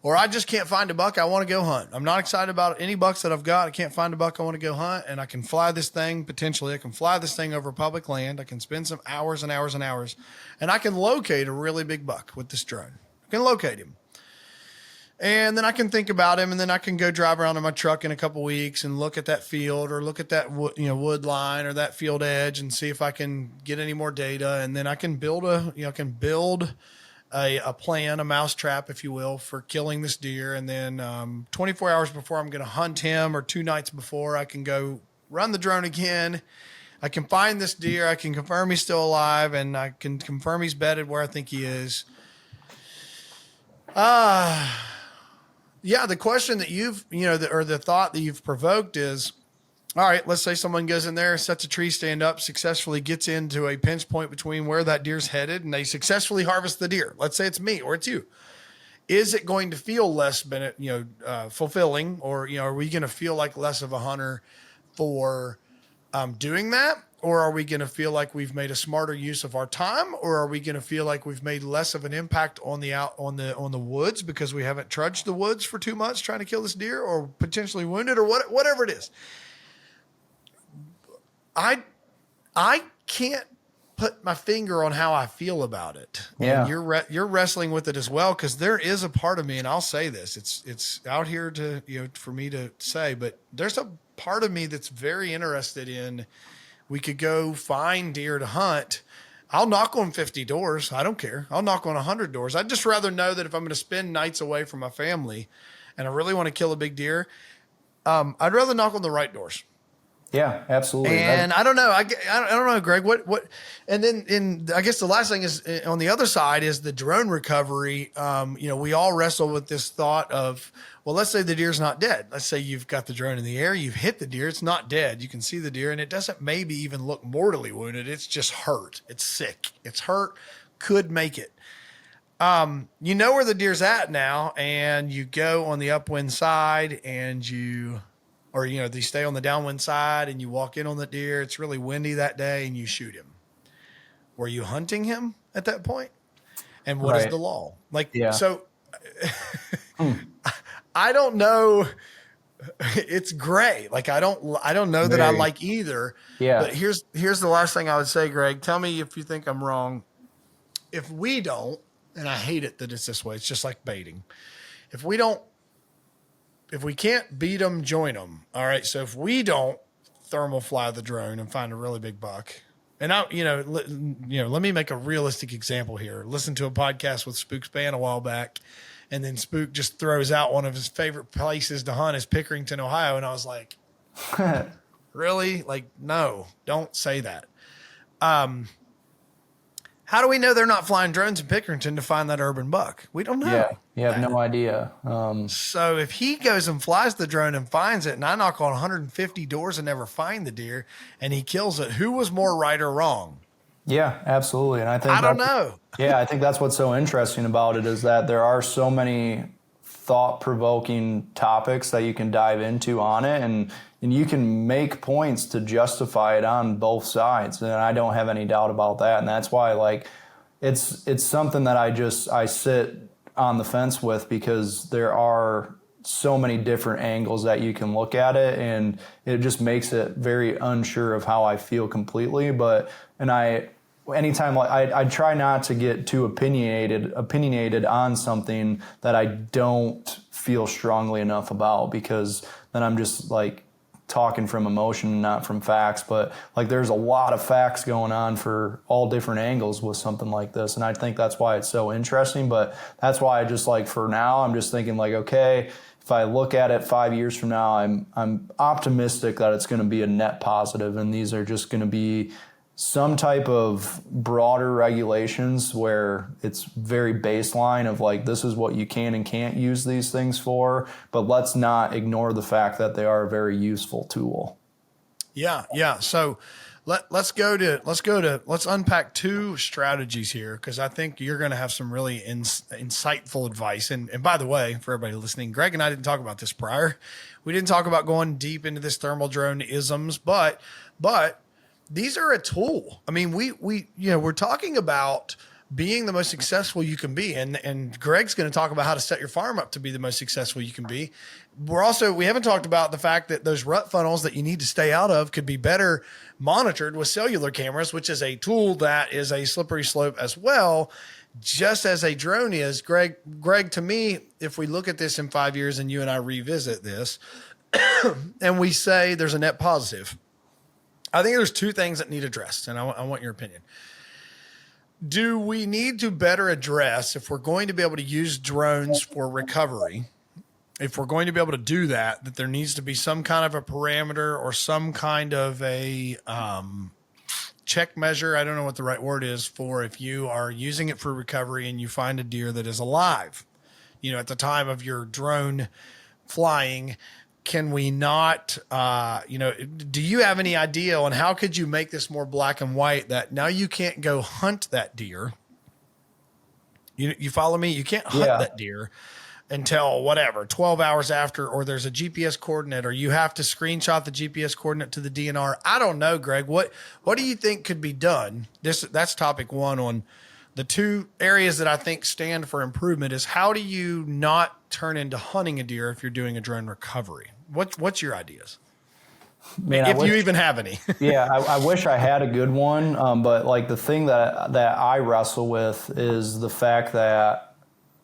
or I just can't find a buck I want to go hunt. I'm not excited about any bucks that I've got. I can't find a buck I want to go hunt, and I can fly this thing, potentially. I can fly this thing over public land. I can spend some hours and hours and hours, and I can locate a really big buck with this drone. I can locate him. And then I can think about him, and then I can go drive around in my truck in a couple weeks and look at that field or look at that wood line or that field edge and see if I can get any more data. And then I can build a plan, a mousetrap, if you will, for killing this deer. And then 24 hours before I'm going to hunt him, or 2 nights before, I can go run the drone again. I can find this deer. I can confirm he's still alive, and I can confirm he's bedded where I think he is. Yeah, the question that the thought that you've provoked is, all right, let's say someone goes in there, sets a tree stand up, successfully gets into a pinch point between where that deer's headed, and they successfully harvest the deer. Let's say it's me or it's you. Is it going to feel less, fulfilling, or, are we going to feel like less of a hunter for doing that? Or are we going to feel like we've made a smarter use of our time? Or are we going to feel like we've made less of an impact on the woods because we haven't trudged the woods for 2 months trying to kill this deer, or potentially wounded, or whatever it is? I can't put my finger on how I feel about it. Yeah. And you're wrestling with it as well, because there is a part of me, and I'll say this, it's out here to, for me to say, but there's a part of me that's very interested in, we could go find deer to hunt. I'll knock on 50 doors. I don't care. I'll knock on 100 doors. I'd just rather know that if I'm going to spend nights away from my family and I really want to kill a big deer, I'd rather knock on the right doors. Yeah, absolutely. And I don't know. I don't know, Greg, what, and then I guess the last thing is, on the other side is the drone recovery. We all wrestle with this thought of, well, let's say the deer's not dead. Let's say you've got the drone in the air, you've hit the deer. It's not dead. You can see the deer, and it doesn't maybe even look mortally wounded. It's just hurt. It's sick. It's hurt. Could make it. You know where the deer's at now, and you go on the upwind side, and you stay on the downwind side, and you walk in on the deer. It's really windy that day, and you shoot him. Were you hunting him at that point? And what is the law? So I don't know. It's gray. I don't know that I like either. Yeah. But here's the last thing I would say, Greg. Tell me if you think I'm wrong. If we don't, and I hate it that it's this way, it's just like baiting. If we can't beat them, join them. All right. So if we don't thermal fly the drone and find a really big buck, and let me make a realistic example here. Listen to a podcast with Spook's band a while back, and then Spook just throws out one of his favorite places to hunt is Pickerington, Ohio. And I was like, really? No, don't say that. How do we know they're not flying drones in Pickerington to find that urban buck? We don't know. Yeah, you have no idea. So if he goes and flies the drone and finds it, and I knock on 150 doors and never find the deer, and he kills it, who was more right or wrong? Yeah, absolutely. And I don't know. Yeah, I think that's what's so interesting about it, is that there are so many thought-provoking topics that you can dive into on it, and you can make points to justify it on both sides. And I don't have any doubt about that. And that's why, it's something that I sit on the fence with, because there are so many different angles that you can look at it, and it just makes it very unsure of how I feel completely. Anytime I try not to get too opinionated on something that I don't feel strongly enough about, because then I'm just talking from emotion, not from facts. But there's a lot of facts going on for all different angles with something like this, and I think that's why it's so interesting. But that's why I just for now, I'm just thinking okay, if I look at it 5 years from now, I'm optimistic that it's going to be a net positive, and these are just going to be some type of broader regulations where it's very baseline of this is what you can and can't use these things for, but let's not ignore the fact that they are a very useful tool. Yeah. So let's unpack two strategies here, because I think you're going to have some really insightful advice. And by the way, for everybody listening, Greg and I didn't talk about this prior. We didn't talk about going deep into this thermal drone isms, but these are a tool. I mean, we're talking about being the most successful you can be. And Greg's going to talk about how to set your farm up to be the most successful you can be. We haven't talked about the fact that those rut funnels that you need to stay out of could be better monitored with cellular cameras, which is a tool that is a slippery slope as well, just as a drone is. Greg, to me, if we look at this in 5 years and you and I revisit this and we say there's a net positive, I think there's two things that need addressed, and I want your opinion. Do we need to better address, if we're going to be able to use drones for recovery, if we're going to be able to do that there needs to be some kind of a parameter or some kind of a check measure? I don't know what the right word is for if you are using it for recovery and you find a deer that is alive, at the time of your drone flying. Can we not, do you have any idea on how could you make this more black and white, that now you can't go hunt that deer? You follow me? You can't hunt that deer until 12 hours after, or there's a GPS coordinate, or you have to screenshot the GPS coordinate to the DNR. I don't know, Greg, what do you think could be done? That's topic one. On the two areas that I think stand for improvement is, how do you not turn into hunting a deer if you're doing a drone recovery? What's your ideas? Man, if you even have any. I wish I had a good one. But like the thing that I wrestle with is the fact that,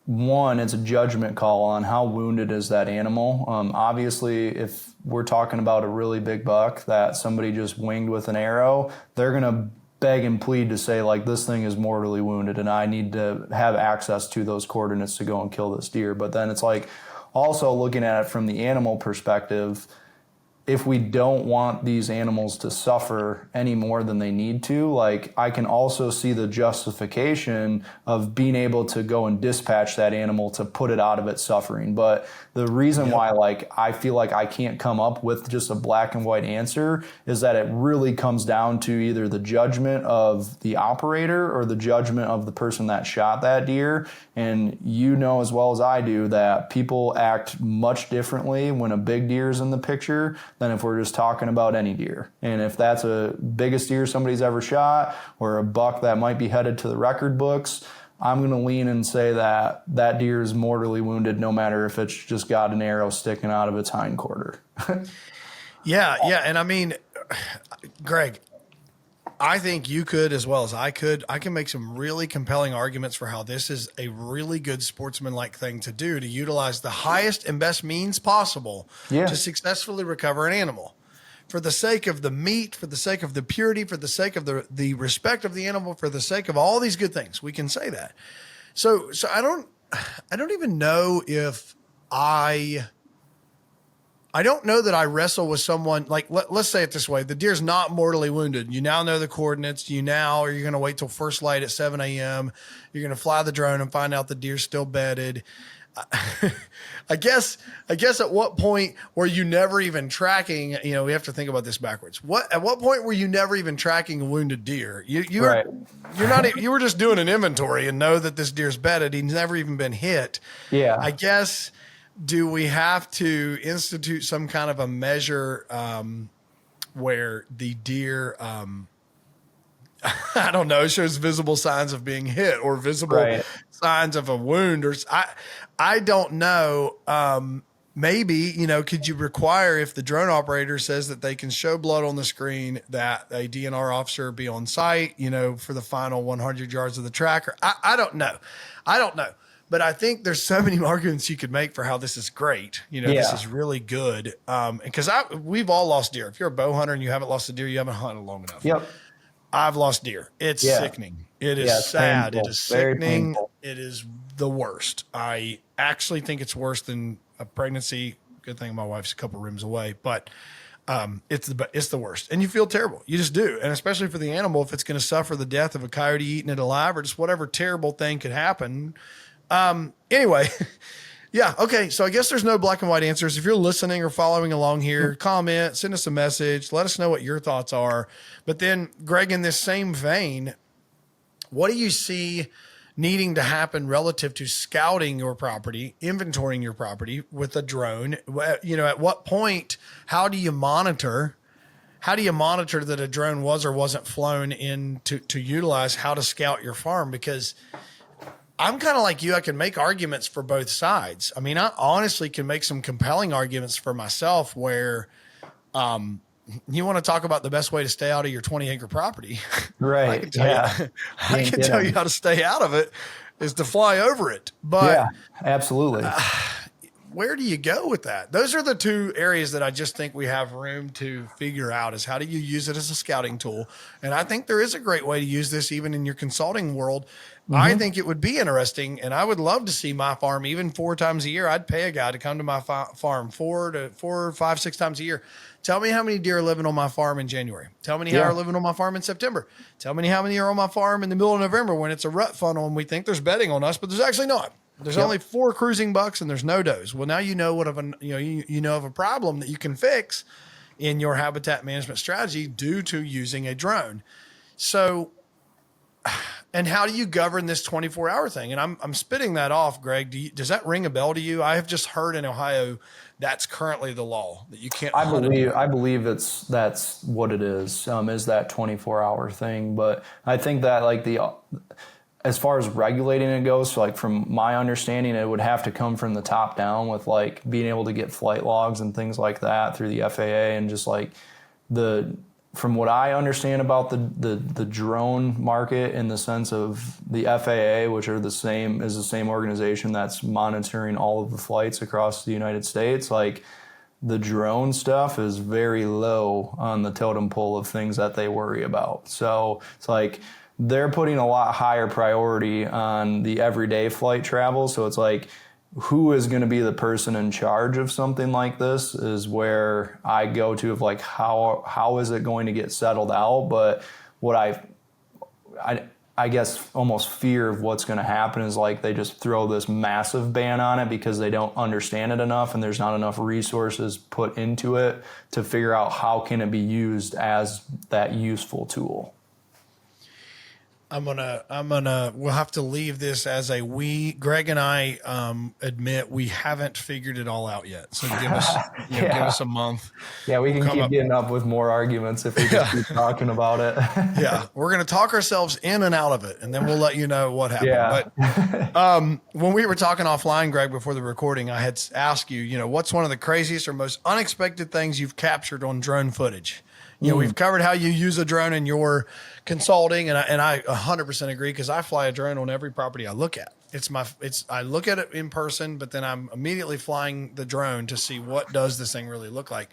one, it's a judgment call on how wounded is that animal. Obviously, if we're talking about a really big buck that somebody just winged with an arrow, they're going to beg and plead to say, like, this thing is mortally wounded and I need to have access to those coordinates to go and kill this deer. But then it's like, also looking at it from the animal perspective, if we don't want these animals to suffer any more than they need to, like, I can also see the justification of being able to go and dispatch that animal to put it out of its suffering. But the reason why, like, I feel like I can't come up with just a black and white answer is that it really comes down to either the judgment of the operator or the judgment of the person that shot that deer. And you know as well as I do that people act much differently when a big deer is in the picture than if we're just talking about any deer. And if that's a biggest deer somebody's ever shot, or a buck that might be headed to the record books, I'm going to lean and say that that deer is mortally wounded, no matter if it's just got an arrow sticking out of its hindquarter. Yeah. And I mean, Greg, I think you could, as well as I can make some really compelling arguments for how this is a really good sportsman-like thing to do, to utilize the highest and best means possible to successfully recover an animal. For the sake of the meat, for the sake of the purity, for the sake of the respect of the animal, for the sake of all these good things, we can say that. So I don't even know if I don't know that I wrestle with someone, like, let's say it this way. The deer's not mortally wounded. You now know the coordinates. You're going to wait till first light at 7 a.m. You're going to fly the drone and find out the deer's still bedded. I guess at what point were you never even tracking, we have to think about this backwards. At what point were you never even tracking a wounded deer? You were just doing an inventory and know that this deer's bedded. He's never even been hit. Yeah. I guess, do we have to institute some kind of a measure where the deer, I don't know, shows visible signs of being hit or visible signs of a wound? Or I don't know. Maybe, could you require, if the drone operator says that they can show blood on the screen, that a DNR officer be on site, for the final 100 yards of the tracker? I don't know. But I think there's so many arguments you could make for how this is great. This is really good. Because we've all lost deer. If you're a bow hunter and you haven't lost a deer, you haven't hunted long enough. Yep. I've lost deer. It's sickening. It is sad. Painful. It is sickening. It is the worst. I actually think it's worse than a pregnancy. Good thing my wife's a couple rooms away, but it's the worst. And you feel terrible. You just do. And especially for the animal, if it's going to suffer the death of a coyote eating it alive, or just whatever terrible thing could happen. Anyway, Yeah. Okay. So I guess there's no black and white answers. If you're listening or following along here, comment, send us a message, let us know what your thoughts are. But then, Greg, in this same vein, what do you see needing to happen relative to scouting your property, inventorying your property with a drone? You know, at what point, how do you monitor that a drone was or wasn't flown in to utilize how to scout your farm? Because I'm kind of like you. I can make arguments for both sides. I mean, I honestly can make some compelling arguments for myself where, you want to talk about the best way to stay out of your 20-acre property. Right. I can tell you how to stay out of it is to fly over it. But yeah, absolutely. Where do you go with that? Those are the two areas that I just think we have room to figure out is how do you use it as a scouting tool? And I think there is a great way to use this even in your consulting world. Mm-hmm. I think it would be interesting, and I would love to see my farm even 4 times a year. I'd pay a guy to come to my farm 4, 5, 6 times a year. Tell me how many deer are living on my farm in January. Tell me how are living on my farm in September. Tell me how many are on my farm in the middle of November when it's a rut funnel and we think there's bedding on us, but there's actually not. There's only 4 cruising bucks and there's no does. Well, now you know you know of a problem that you can fix in your habitat management strategy due to using a drone. So, and how do you govern this 24-hour thing? And I'm spitting that off, Greg. Does that ring a bell to you? I have just heard in Ohio that's currently the law that you can't. I believe that's what it is that 24-hour thing. But I think that as far as regulating it goes, so like from my understanding, it would have to come from the top down with like being able to get flight logs and things like that through the FAA and just like from what I understand about the drone market in the sense of the FAA, which is the same organization that's monitoring all of the flights across the United States, like the drone stuff is very low on the totem pole of things that they worry about. So it's like they're putting a lot higher priority on the everyday flight travel. So it's like, who is going to be the person in charge of something like this is where I go to of like, how is it going to get settled out? But what I guess almost fear of what's going to happen is like they just throw this massive ban on it because they don't understand it enough and there's not enough resources put into it to figure out how can it be used as that useful tool. We'll have to leave this as Greg and I admit we haven't figured it all out yet. So give us a month. Yeah, we can keep getting up with more arguments if we just keep talking about it. Yeah, we're going to talk ourselves in and out of it, and then we'll let you know what happened. Yeah. But when we were talking offline, Greg, before the recording, I had asked you, what's one of the craziest or most unexpected things you've captured on drone footage? We've covered how you use a drone in your consulting, and I 100% agree because I fly a drone on every property I look at. I look at it in person, but then I'm immediately flying the drone to see what does this thing really look like.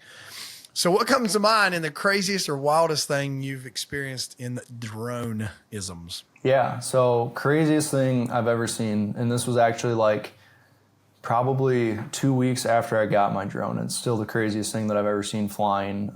So what comes to mind in the craziest or wildest thing you've experienced in drone-isms? Yeah, so craziest thing I've ever seen, and this was actually like probably 2 weeks after I got my drone. It's still the craziest thing that I've ever seen flying.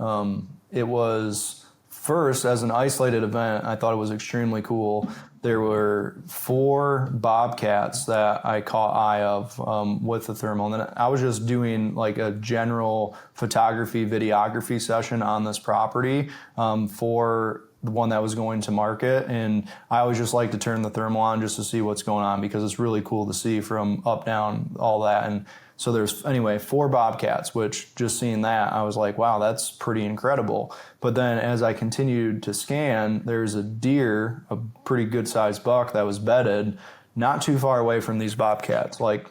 It was first as an isolated event. I thought it was extremely cool. There were 4 bobcats that I caught eye of with the thermal. And then I was just doing like a general photography, videography session on this property for the one that was going to market. And I always just like to turn the thermal on just to see what's going on because it's really cool to see from up, down, all that. And so there's, 4 bobcats, which just seeing that, I was like, wow, that's pretty incredible. But then as I continued to scan, there's a deer, a pretty good sized buck that was bedded not too far away from these bobcats, like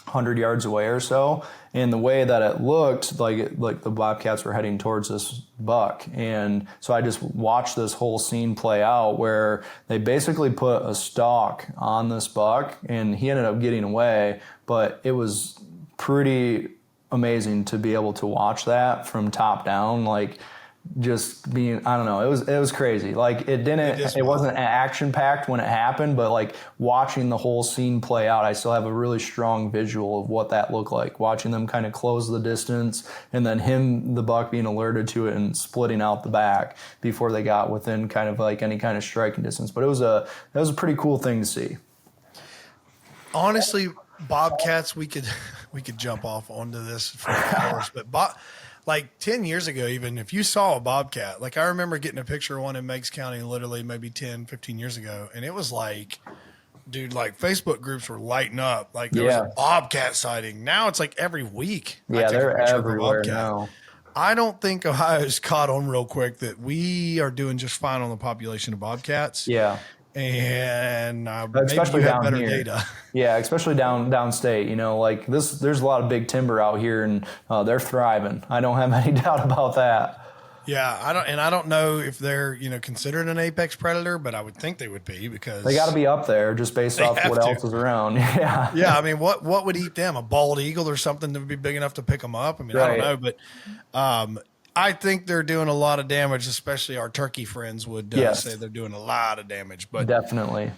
100 yards away or so. And the way that it looked, like the bobcats were heading towards this buck. And so I just watched this whole scene play out where they basically put a stalk on this buck and he ended up getting away. But it was pretty amazing to be able to watch that from top down, like just being, I don't know, it was crazy. Like it wasn't action packed when it happened, but like watching the whole scene play out, I still have a really strong visual of what that looked like, watching them kind of close the distance and then the buck being alerted to it and splitting out the back before they got within kind of like any kind of striking distance. But that was a pretty cool thing to see. Honestly, Bobcats, we could jump off onto this for hours, but like 10 years ago, even if you saw a bobcat, like I remember getting a picture of one in Meigs County literally maybe 10, 15 years ago. And it was like, dude, like Facebook groups were lighting up. Like there was a bobcat sighting. Now it's like every week. Yeah, they're everywhere now. I don't think Ohio's caught on real quick that we are doing just fine on the population of bobcats. Yeah. And especially maybe you down have better here. data. Yeah, especially downstate. You know, like there's a lot of big timber out here, and they're thriving. I don't have any doubt about that. Yeah, I don't know if they're considered an apex predator, but I would think they would be because they got to be up there just based off what else is around. Yeah, yeah. I mean, what would eat them? A bald eagle or something that would be big enough to pick them up? I mean, right. I don't know, but I think they're doing a lot of damage. Especially our turkey friends would say they're doing a lot of damage. But definitely.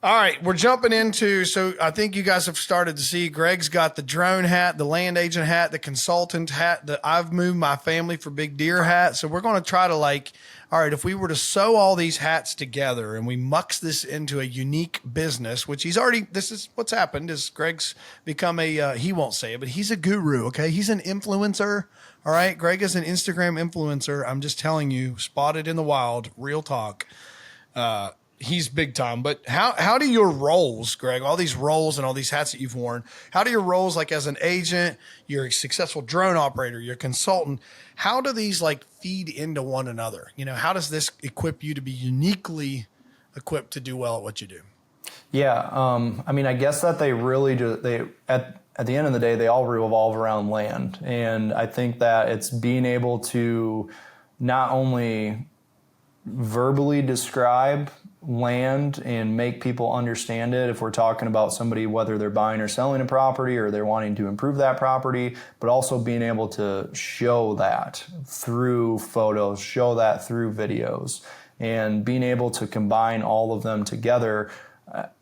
All right, we're jumping into, so I think you guys have started to see Greg's got the drone hat, the land agent hat, the consultant hat, the I've moved my family for big deer hat. So we're going to try to all right, if we were to sew all these hats together and we mux this into a unique business, which this is what's happened is Greg's become he won't say it, but he's a guru, okay? He's an influencer, all right? Greg is an Instagram influencer. I'm just telling you, spotted in the wild, real talk. He's big time, but how do your roles, Greg, all these roles and all these hats that you've worn, how do your roles, like as an agent, you're a successful drone operator, you're a consultant, how do these feed into one another? How does this equip you to be uniquely equipped to do well at what you do? Yeah. I mean, I guess that they really at the end of the day, they all revolve around land. And I think that it's being able to not only verbally describe land and make people understand it if we're talking about somebody, whether they're buying or selling a property or they're wanting to improve that property, but also being able to show that through photos, show that through videos, and being able to combine all of them together.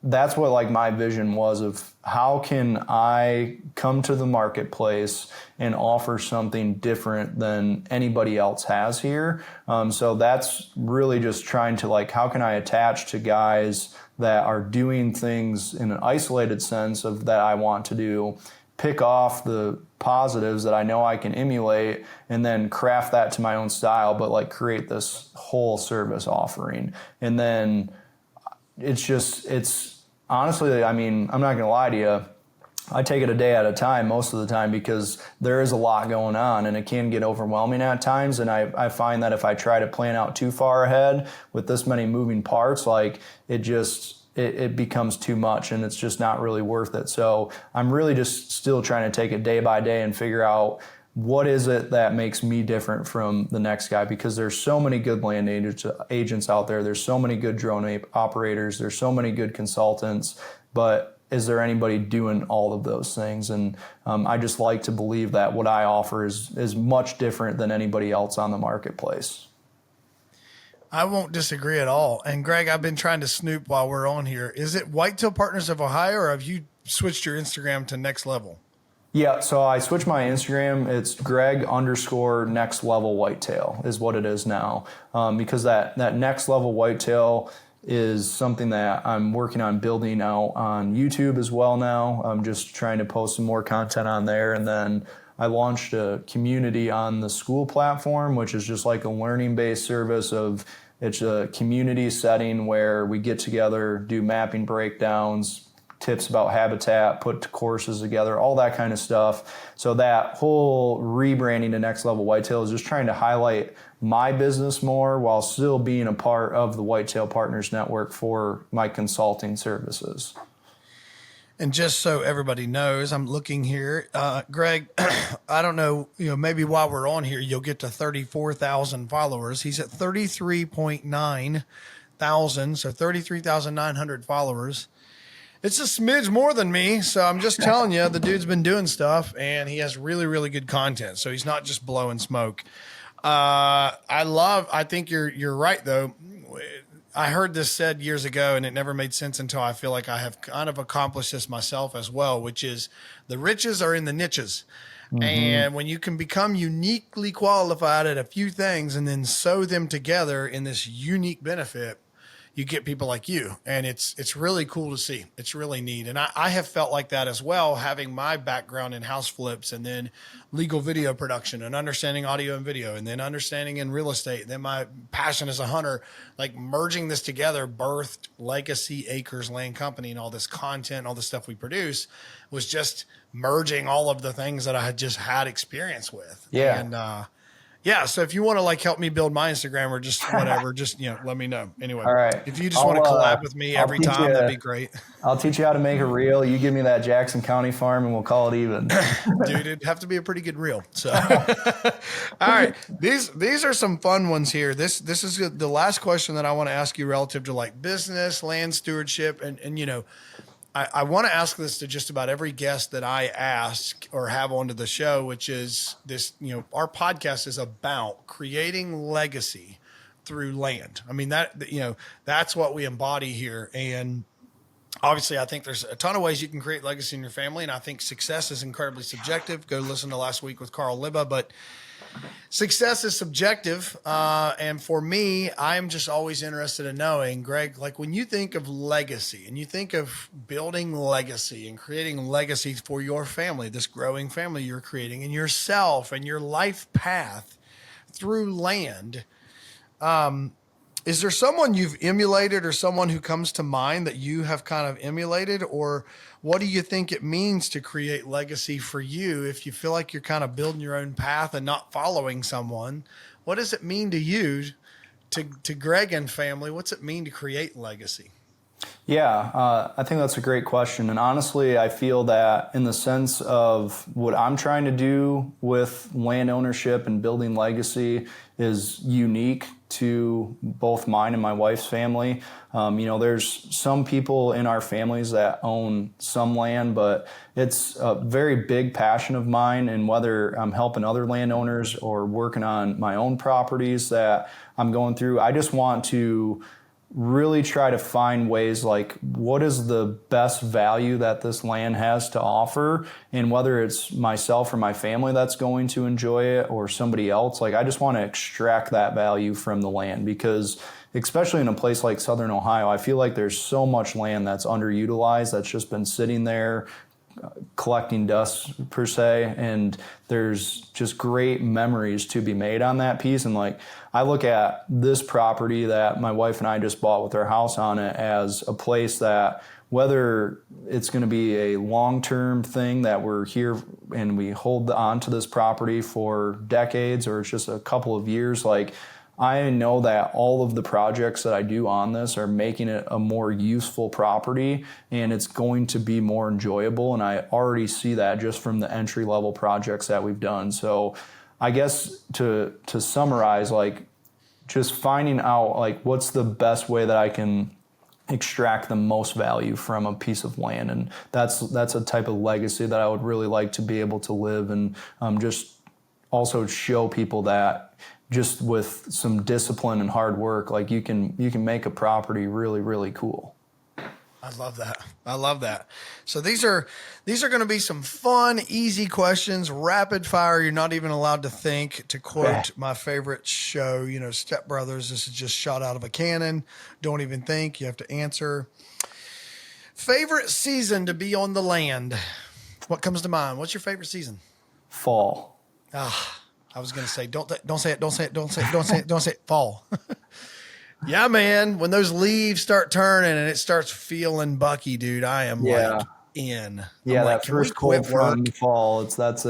That's what my vision was of how can I come to the marketplace and offer something different than anybody else has here. So that's really just trying to how can I attach to guys that are doing things in an isolated sense of that I want to do, pick off the positives that I know I can emulate, and then craft that to my own style, but create this whole service offering. And then it's honestly, I mean, I'm not going to lie to you. I take it a day at a time most of the time because there is a lot going on and it can get overwhelming at times. And I find that if I try to plan out too far ahead with this many moving parts, it becomes too much and it's just not really worth it. So I'm really just still trying to take it day by day and figure out what is it that makes me different from the next guy? Because there's so many good land agents out there. There's so many good drone operators. There's so many good consultants. But is there anybody doing all of those things? And I just like to believe that what I offer is much different than anybody else on the marketplace. I won't disagree at all. And Greg, I've been trying to snoop while we're on here. Is it Whitetail Partners of Ohio, or have you switched your Instagram to Next Level? Yeah, so I switched my Instagram. It's Greg_next level whitetail is what it is now. Because that next level whitetail is something that I'm working on building out on YouTube as well now. I'm just trying to post some more content on there. And then I launched a community on the school platform, which is just like a learning-based service it's a community setting where we get together, do mapping breakdowns, tips about habitat, put courses together, all that kind of stuff. So that whole rebranding to Next Level Whitetail is just trying to highlight my business more while still being a part of the Whitetail Partners Network for my consulting services. And just so everybody knows, I'm looking here, Greg, I don't know, maybe while we're on here, you'll get to 34,000 followers. He's at 33.9 thousand. So 33,900 followers. It's a smidge more than me. So I'm just telling you, the dude's been doing stuff and he has really, really good content. So he's not just blowing smoke. I think you're right though. I heard this said years ago and it never made sense until I feel like I have kind of accomplished this myself as well, which is the riches are in the niches. Mm-hmm. And when you can become uniquely qualified at a few things and then sew them together in this unique benefit, you get people like you, and it's really cool to see. It's really neat. And I have felt like that as well, having my background in house flips and then legal video production and understanding audio and video and then understanding in real estate. And then my passion as a hunter, like merging this together, birthed Legacy Acres Land Company, and all this content, all the stuff we produce was just merging all of the things that I had just had experience with. Yeah. And, yeah. So if you want to like help me build my Instagram or just whatever, just, let me know. Anyway, all right. If you just want to collab with me every time, that'd be great. I'll teach you how to make a reel. You give me that Jackson County farm and we'll call it even. Dude, it'd have to be a pretty good reel. So, all right. These are some fun ones here. This is the last question that I want to ask you relative to like business, land stewardship. And I want to ask this to just about every guest that I ask or have onto the show, which is this, our podcast is about creating legacy through land. I mean, that's what we embody here. And obviously I think there's a ton of ways you can create legacy in your family. And I think success is incredibly subjective. Go listen to last week with Carl Libba, but success is subjective. And for me, I'm just always interested in knowing, Greg, like when you think of legacy and you think of building legacy and creating legacy for your family, this growing family you're creating, and yourself and your life path through land, is there someone you've emulated or someone who comes to mind that you have kind of emulated? Or what do you think it means to create legacy for you if you feel like you're kind of building your own path and not following someone? What does it mean to you, to Greg and family? What's it mean to create legacy? Yeah, I think that's a great question. And honestly, I feel that in the sense of what I'm trying to do with land ownership and building legacy is unique to both mine and my wife's family. There's some people in our families that own some land, but it's a very big passion of mine. And whether I'm helping other landowners or working on my own properties that I'm going through, I just want to really try to find ways like what is the best value that this land has to offer, and whether it's myself or my family that's going to enjoy it or somebody else, like I just want to extract that value from the land, because especially in a place like Southern Ohio, I feel like there's so much land that's underutilized, that's just been sitting there collecting dust per se, and there's just great memories to be made on that piece. And like I look at this property that my wife and I just bought with our house on it as a place that, whether it's going to be a long-term thing that we're here and we hold on to this property for decades, or it's just a couple of years, like I know that all of the projects that I do on this are making it a more useful property, and it's going to be more enjoyable. And I already see that just from the entry-level projects that we've done. So I guess to summarize, like just finding out like what's the best way that I can extract the most value from a piece of land. And that's a type of legacy that I would really like to be able to live, and just also show people that just with some discipline and hard work, like you can make a property really, really cool. I love that. I love that. So these are going to be some fun, easy questions, rapid fire. You're not even allowed to think. To quote my favorite show, Step Brothers, this is just shot out of a cannon. Don't even think. You have to answer. Favorite season to be on the land? What comes to mind? What's your favorite season? Fall. I was going to say, don't say it, fall. Yeah, man. When those leaves start turning and it starts feeling bucky, dude, I am like in. Yeah, I'm that like, first cold front in the fall, that's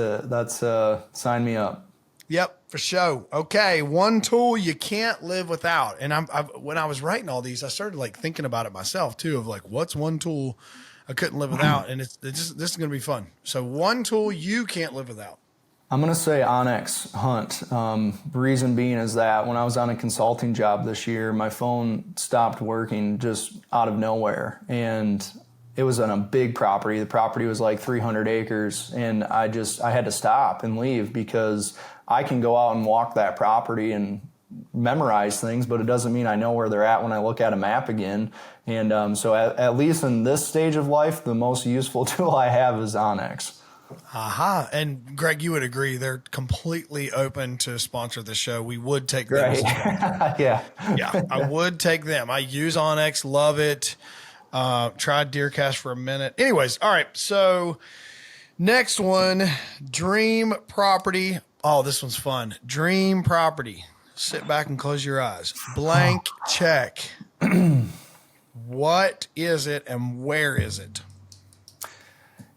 sign me up. Yep, for sure. Okay, one tool you can't live without. And when I was writing all these, I started like thinking about it myself too, of like, what's one tool I couldn't live without? And this is going to be fun. So one tool you can't live without. I'm going to say Onyx Hunt. Reason being is that when I was on a consulting job this year, my phone stopped working just out of nowhere. And it was on a big property. The property was like 300 acres. And I had to stop and leave, because I can go out and walk that property and memorize things, but it doesn't mean I know where they're at when I look at a map again. And so at least in this stage of life, the most useful tool I have is Onyx. Aha. And Greg, you would agree they're completely open to sponsor the show. We would take them. Right. Yeah. Yeah, I would take them. I use Onyx, love it. Tried DeerCast for a minute. Anyways, all right. So next one, dream property. Oh, this one's fun. Dream property. Sit back and close your eyes. Blank check. What is it and where is it?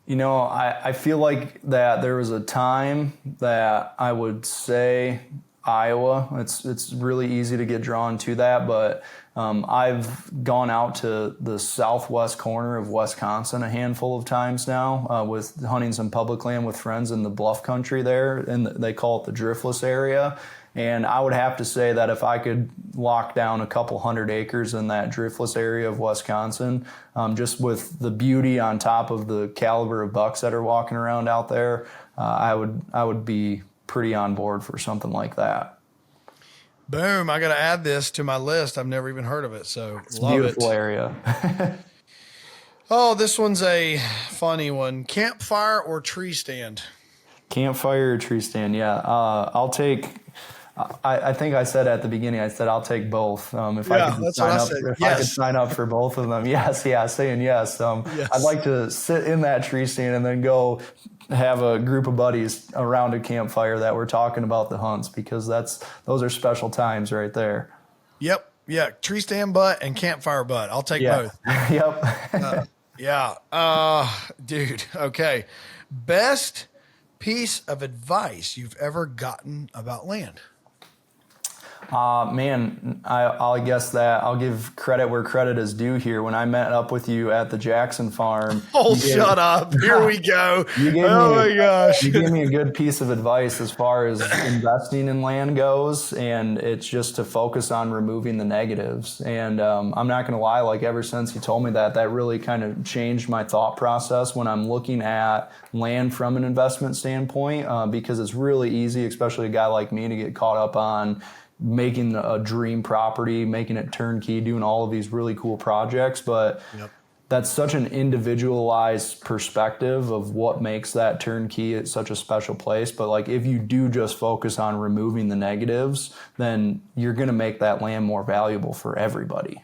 You know, I feel like that there was a time that I would say Iowa. It's really easy to get drawn to that, but I've gone out to the southwest corner of Wisconsin a handful of times now with hunting some public land with friends in the bluff country there, and they call it the driftless area. And I would have to say that if I could lock down a couple 100 acres in that driftless area of Wisconsin, just with the beauty on top of the caliber of bucks that are walking around out there, I would be pretty on board for something like that. Boom. I got to add this to my list. I've never even heard of it. So It's a beautiful area. Oh, this one's a funny one. Campfire or tree stand? Campfire or tree stand. Yeah. I'll take, I think I said at the beginning, I said I'll take both. If I could sign up for both of them. Yes. Yeah. Saying yes. Yes. I'd like to sit in that tree stand and then go have a group of buddies around a campfire that we're talking about the hunts, because those are special times right there. Yep. Yeah. Tree stand butt and campfire butt. I'll take both. Yep. Yeah. Dude. Okay. Best piece of advice you've ever gotten about land? Man, I'll guess that I'll give credit where credit is due here. When I met up with you at the Jackson farm. Shut up. Here we go. My gosh. You gave me a good piece of advice as far as investing in land goes, and it's just to focus on removing the negatives. And I'm not going to lie, like ever since you told me that really kind of changed my thought process when I'm looking at land from an investment standpoint, because it's really easy, especially a guy like me, to get caught up on making a dream property, making it turnkey, doing all of these really cool projects. But that's such an individualized perspective of what makes that turnkey at such a special place. But like, if you do just focus on removing the negatives, then you're going to make that land more valuable for everybody.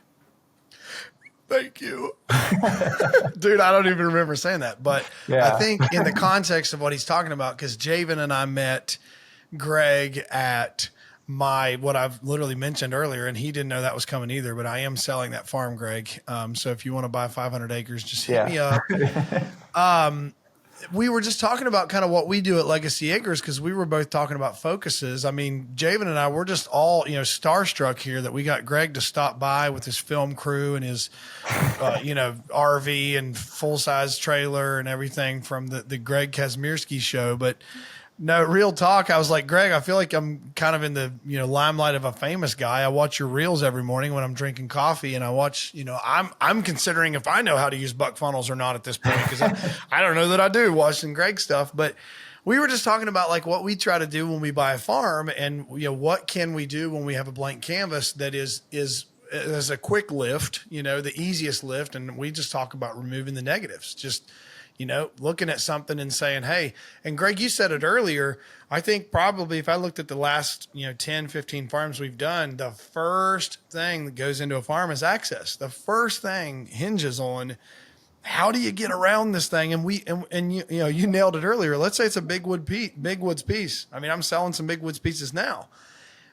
Thank you. Dude, I don't even remember saying that. But I think in the context of what he's talking about, because Javen and I met Greg at what I've literally mentioned earlier, and he didn't know that was coming either, but I am selling that farm, Greg. So if you want to buy 500 acres, just hit me up. We were just talking about kind of what we do at Legacy Acres, because we were both talking about focuses. I mean, Javen and I, we're just all, starstruck here that we got Greg to stop by with his film crew and his, RV and full-size trailer and everything from the Greg Kazmierski show. But no, real talk. I was like, Greg, I feel like I'm kind of in the, limelight of a famous guy. I watch your reels every morning when I'm drinking coffee, and I watch, I'm considering if I know how to use buck funnels or not at this point, because I don't know that I do, watching Greg stuff. But we were just talking about like what we try to do when we buy a farm, and what can we do when we have a blank canvas that is a quick lift, the easiest lift. And we just talk about removing the negatives, just looking at something and saying, hey, and Greg, you said it earlier. I think probably if I looked at the last, 10, 15 farms we've done, the first thing that goes into a farm is access. The first thing hinges on how do you get around this thing? And you nailed it earlier. Let's say it's a big woods piece. I mean, I'm selling some big woods pieces now.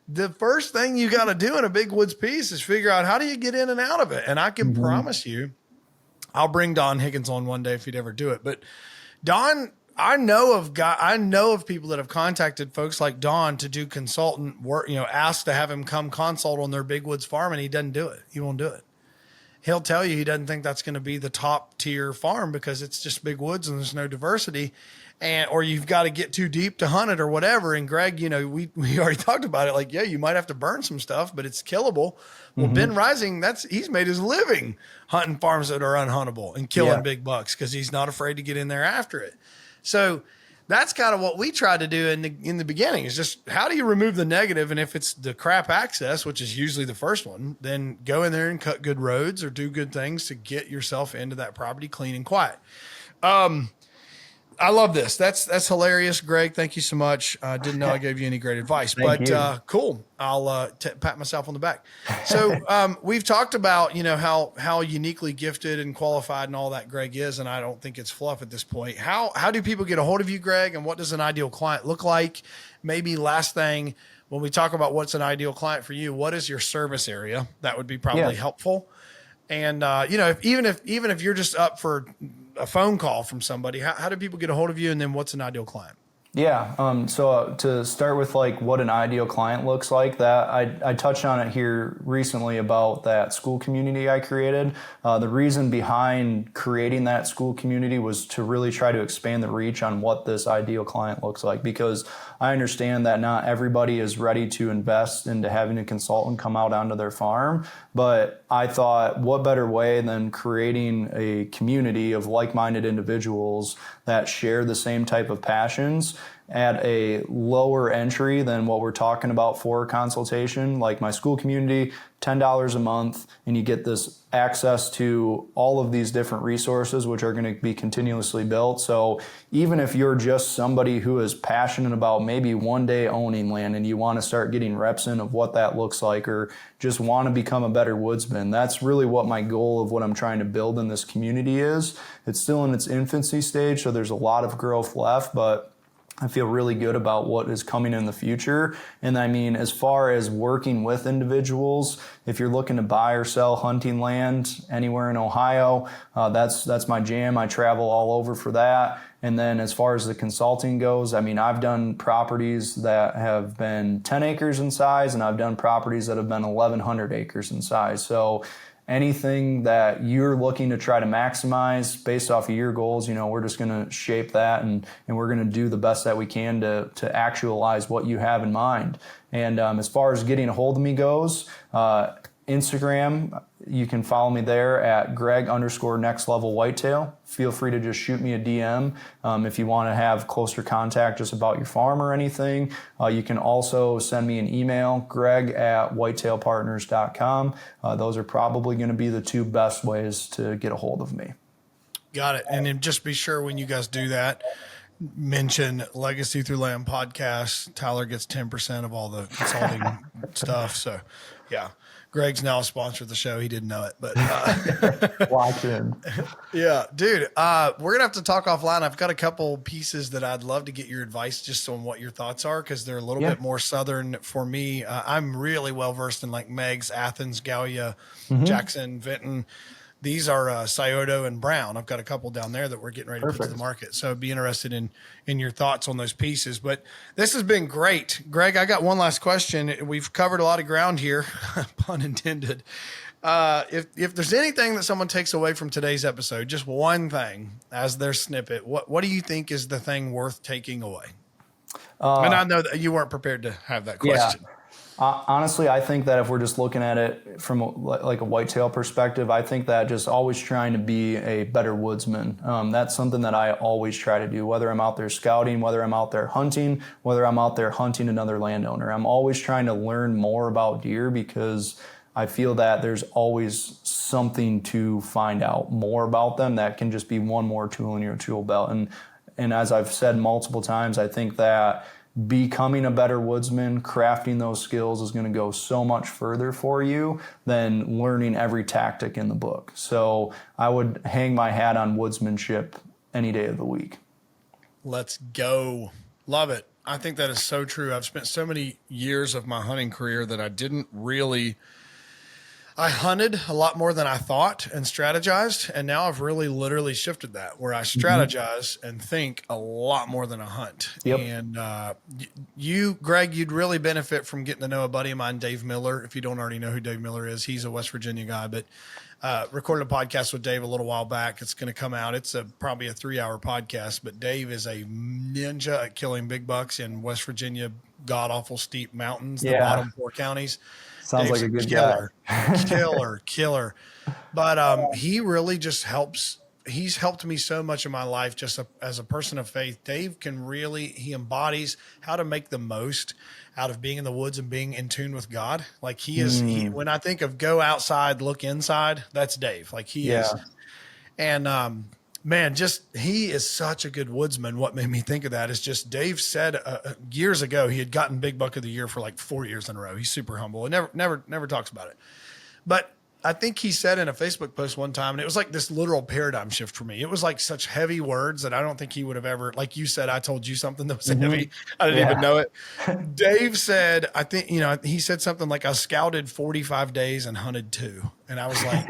The first thing you got to do in a big woods piece is figure out how do you get in and out of it. And I can promise you, I'll bring Don Higgins on one day if he'd ever do it. But Don, I know of people that have contacted folks like Don to do consultant work, asked to have him come consult on their big woods farm, and he doesn't do it. He won't do it. He'll tell you he doesn't think that's going to be the top tier farm because it's just big woods and there's no diversity, or you've got to get too deep to hunt it or whatever. And Greg, we already talked about it. Like, yeah, you might have to burn some stuff, but it's killable. Well, Ben Rising, he's made his living hunting farms that are unhuntable and killing big bucks because he's not afraid to get in there after it. So that's kind of what we tried to do in the beginning, is just how do you remove the negative? And if it's the crap access, which is usually the first one, then go in there and cut good roads or do good things to get yourself into that property clean and quiet. I love this. That's hilarious, Greg. Thank you so much. I didn't know I gave you any great advice, Thank you. Cool. I'll pat myself on the back. So we've talked about how uniquely gifted and qualified and all that Greg is, and I don't think it's fluff at this point. How do people get a hold of you, Greg, and what does an ideal client look like? Maybe last thing, when we talk about what's an ideal client for you, what is your service area? That would be probably helpful. And even if you're just up for a phone call from somebody, how do people get a hold of you? And then what's an ideal client? Yeah. So to start with, like what an ideal client looks like, that I touched on it here recently about that school community I created. The reason behind creating that school community was to really try to expand the reach on what this ideal client looks like, because I understand that not everybody is ready to invest into having a consultant come out onto their farm. But I thought, what better way than creating a community of like-minded individuals that share the same type of passions at a lower entry than what we're talking about for a consultation. Like my school community, $10 a month, and you get this access to all of these different resources, which are going to be continuously built. So even if you're just somebody who is passionate about maybe one day owning land and you want to start getting reps in of what that looks like, or just want to become a better woodsman, that's really what my goal of what I'm trying to build in this community is. It's still in its infancy stage, so there's a lot of growth left, but I feel really good about what is coming in the future. And I mean, as far as working with individuals, if you're looking to buy or sell hunting land anywhere in Ohio, that's my jam. I travel all over for that. And then as far as the consulting goes, I mean, I've done properties that have been 10 acres in size, and I've done properties that have been 1,100 acres in size. So anything that you're looking to try to maximize based off of your goals, we're just going to shape that, and we're going to do the best that we can to actualize what you have in mind. And as far as getting a hold of me goes, Instagram, you can follow me there at Greg_NextLevelWhitetail. Feel free to just shoot me a DM if you want to have closer contact just about your farm or anything. You can also send me an email, greg@whitetailpartners.com. Those are probably going to be the two best ways to get a hold of me. Got it. And then just be sure when you guys do that, mention Legacy Through Land podcast. Tyler gets 10% of all the consulting stuff. So yeah. Greg's now a sponsor of the show. He didn't know it, but Watch him. Yeah, dude. We're gonna have to talk offline. I've got a couple pieces that I'd love to get your advice just on what your thoughts are, because they're a little bit more southern for me. I'm really well versed in like Meigs, Athens, Gallia, Jackson, Vinton. These are Scioto and Brown. I've got a couple down there that we're getting ready to put to the market. So I'd be interested in your thoughts on those pieces. But this has been great. Greg, I got one last question. We've covered a lot of ground here, pun intended. If there's anything that someone takes away from today's episode, just one thing as their snippet, what do you think is the thing worth taking away? And I know that you weren't prepared to have that question. Yeah. Honestly, I think that if we're just looking at it from like a whitetail perspective, I think that just always trying to be a better woodsman. That's something that I always try to do, whether I'm out there scouting, whether I'm out there hunting, whether I'm out there hunting another landowner. I'm always trying to learn more about deer, because I feel that there's always something to find out more about them that can just be one more tool in your tool belt. And as I've said multiple times, I think that becoming a better woodsman, crafting those skills is going to go so much further for you than learning every tactic in the book. So I would hang my hat on woodsmanship any day of the week. Let's go. Love it. I think that is so true. I've spent so many years of my hunting career that I hunted a lot more than I thought and strategized. And now I've really literally shifted that, where I strategize and think a lot more than I hunt. Yep. And you, Greg, you'd really benefit from getting to know a buddy of mine, Dave Miller. If you don't already know who Dave Miller is, he's a West Virginia guy, but recorded a podcast with Dave a little while back. It's going to come out. It's probably a 3-hour podcast, but Dave is a ninja at killing big bucks in West Virginia, god awful steep mountains, the bottom 4 counties. Sounds Dave's like a good killer, guy. killer. But he really just helps. He's helped me so much in my life just as a person of faith. Dave he embodies how to make the most out of being in the woods and being in tune with God. Like when I think of go outside, look inside, that's Dave. Like he is. And Man, he is such a good woodsman. What made me think of that is just Dave said years ago he had gotten Big Buck of the Year for like 4 years in a row. He's super humble and never talks about it. But I think he said in a Facebook post one time, and it was like this literal paradigm shift for me. It was like such heavy words that I don't think he would have ever, like you said, I told you something that was heavy. I didn't even know it. Dave said, I think, he said something like, I scouted 45 days and hunted 2. And I was like,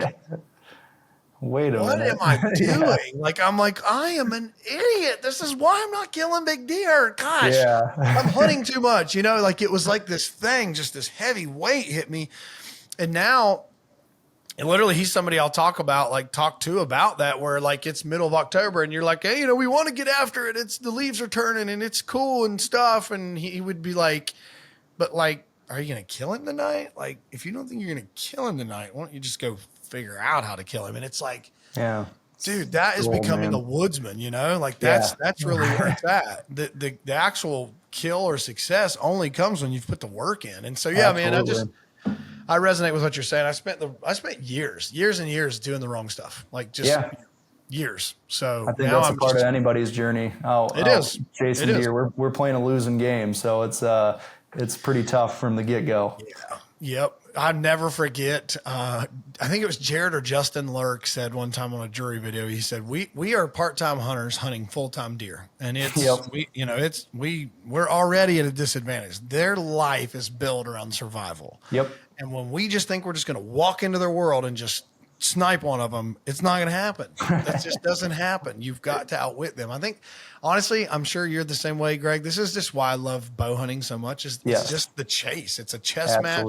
wait a minute. What am I doing? Like, I'm like, I am an idiot. This is why I'm not killing big deer. Gosh, I'm hunting too much. Like it was like this thing, just this heavy weight hit me. And now, and literally he's somebody I'll talk to about that, where like it's middle of October and you're like, hey, we want to get after it. The leaves are turning and it's cool and stuff. And he would be like, but like, are you going to kill him tonight? Like, if you don't think you're going to kill him tonight, why don't you just go figure out how to kill him? And it's like, dude, that is becoming a woodsman, like that's really where it's at. The actual kill or success only comes when you've put the work in. And so, man, I resonate with what you're saying. I spent years and years doing the wrong stuff, like years. So I think that's a part of anybody's journey. It is chasing deer. We're playing a losing game. So it's pretty tough from the get go. Yeah. Yep. I never forget. I think it was Jared or Justin Lurk said one time on a jury video, he said, we are part-time hunters hunting full-time deer. And we're already at a disadvantage. Their life is built around survival. Yep. And when we just think we're just going to walk into their world and just snipe one of them, it's not going to happen. That just doesn't happen. You've got to outwit them. I think, honestly, I'm sure you're the same way, Greg. This is just why I love bow hunting so much. It's just the chase. It's a chess match.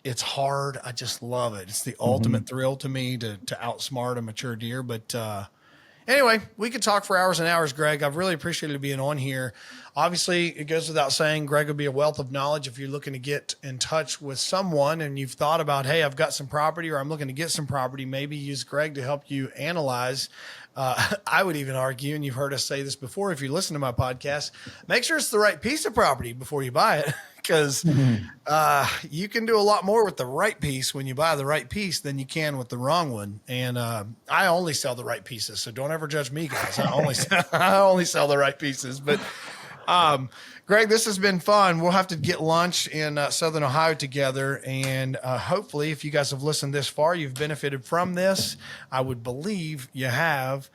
It's hard. I just love it. It's the ultimate thrill to me to outsmart a mature deer. But anyway, we could talk for hours and hours, Greg. I've really appreciated being on here. Obviously, it goes without saying, Greg would be a wealth of knowledge if you're looking to get in touch with someone and you've thought about, hey, I've got some property or I'm looking to get some property. Maybe use Greg to help you analyze. I would even argue, and you've heard us say this before, if you listen to my podcast, make sure it's the right piece of property before you buy it, because you can do a lot more with the right piece when you buy the right piece than you can with the wrong one. And I only sell the right pieces, so don't ever judge me, guys. I only sell the right pieces. But Greg, this has been fun. We'll have to get lunch in Southern Ohio together. And hopefully, if you guys have listened this far, you've benefited from this. I would believe you have.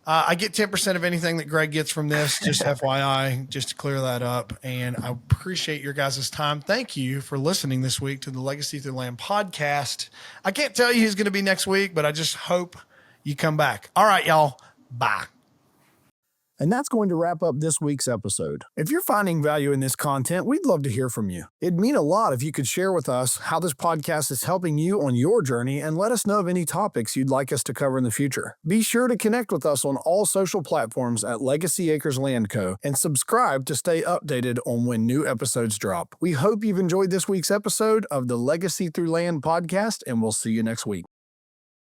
I get 10% of anything that Greg gets from this, just FYI, just to clear that up. And I appreciate your guys' time. Thank you for listening this week to the Legacy Through Land podcast. I can't tell you who's going to be next week, but I just hope you come back. All right, y'all. Bye. And that's going to wrap up this week's episode. If you're finding value in this content, we'd love to hear from you. It'd mean a lot if you could share with us how this podcast is helping you on your journey and let us know of any topics you'd like us to cover in the future. Be sure to connect with us on all social platforms at Legacy Acres Land Co. and subscribe to stay updated on when new episodes drop. We hope you've enjoyed this week's episode of the Legacy Through Land podcast, and we'll see you next week.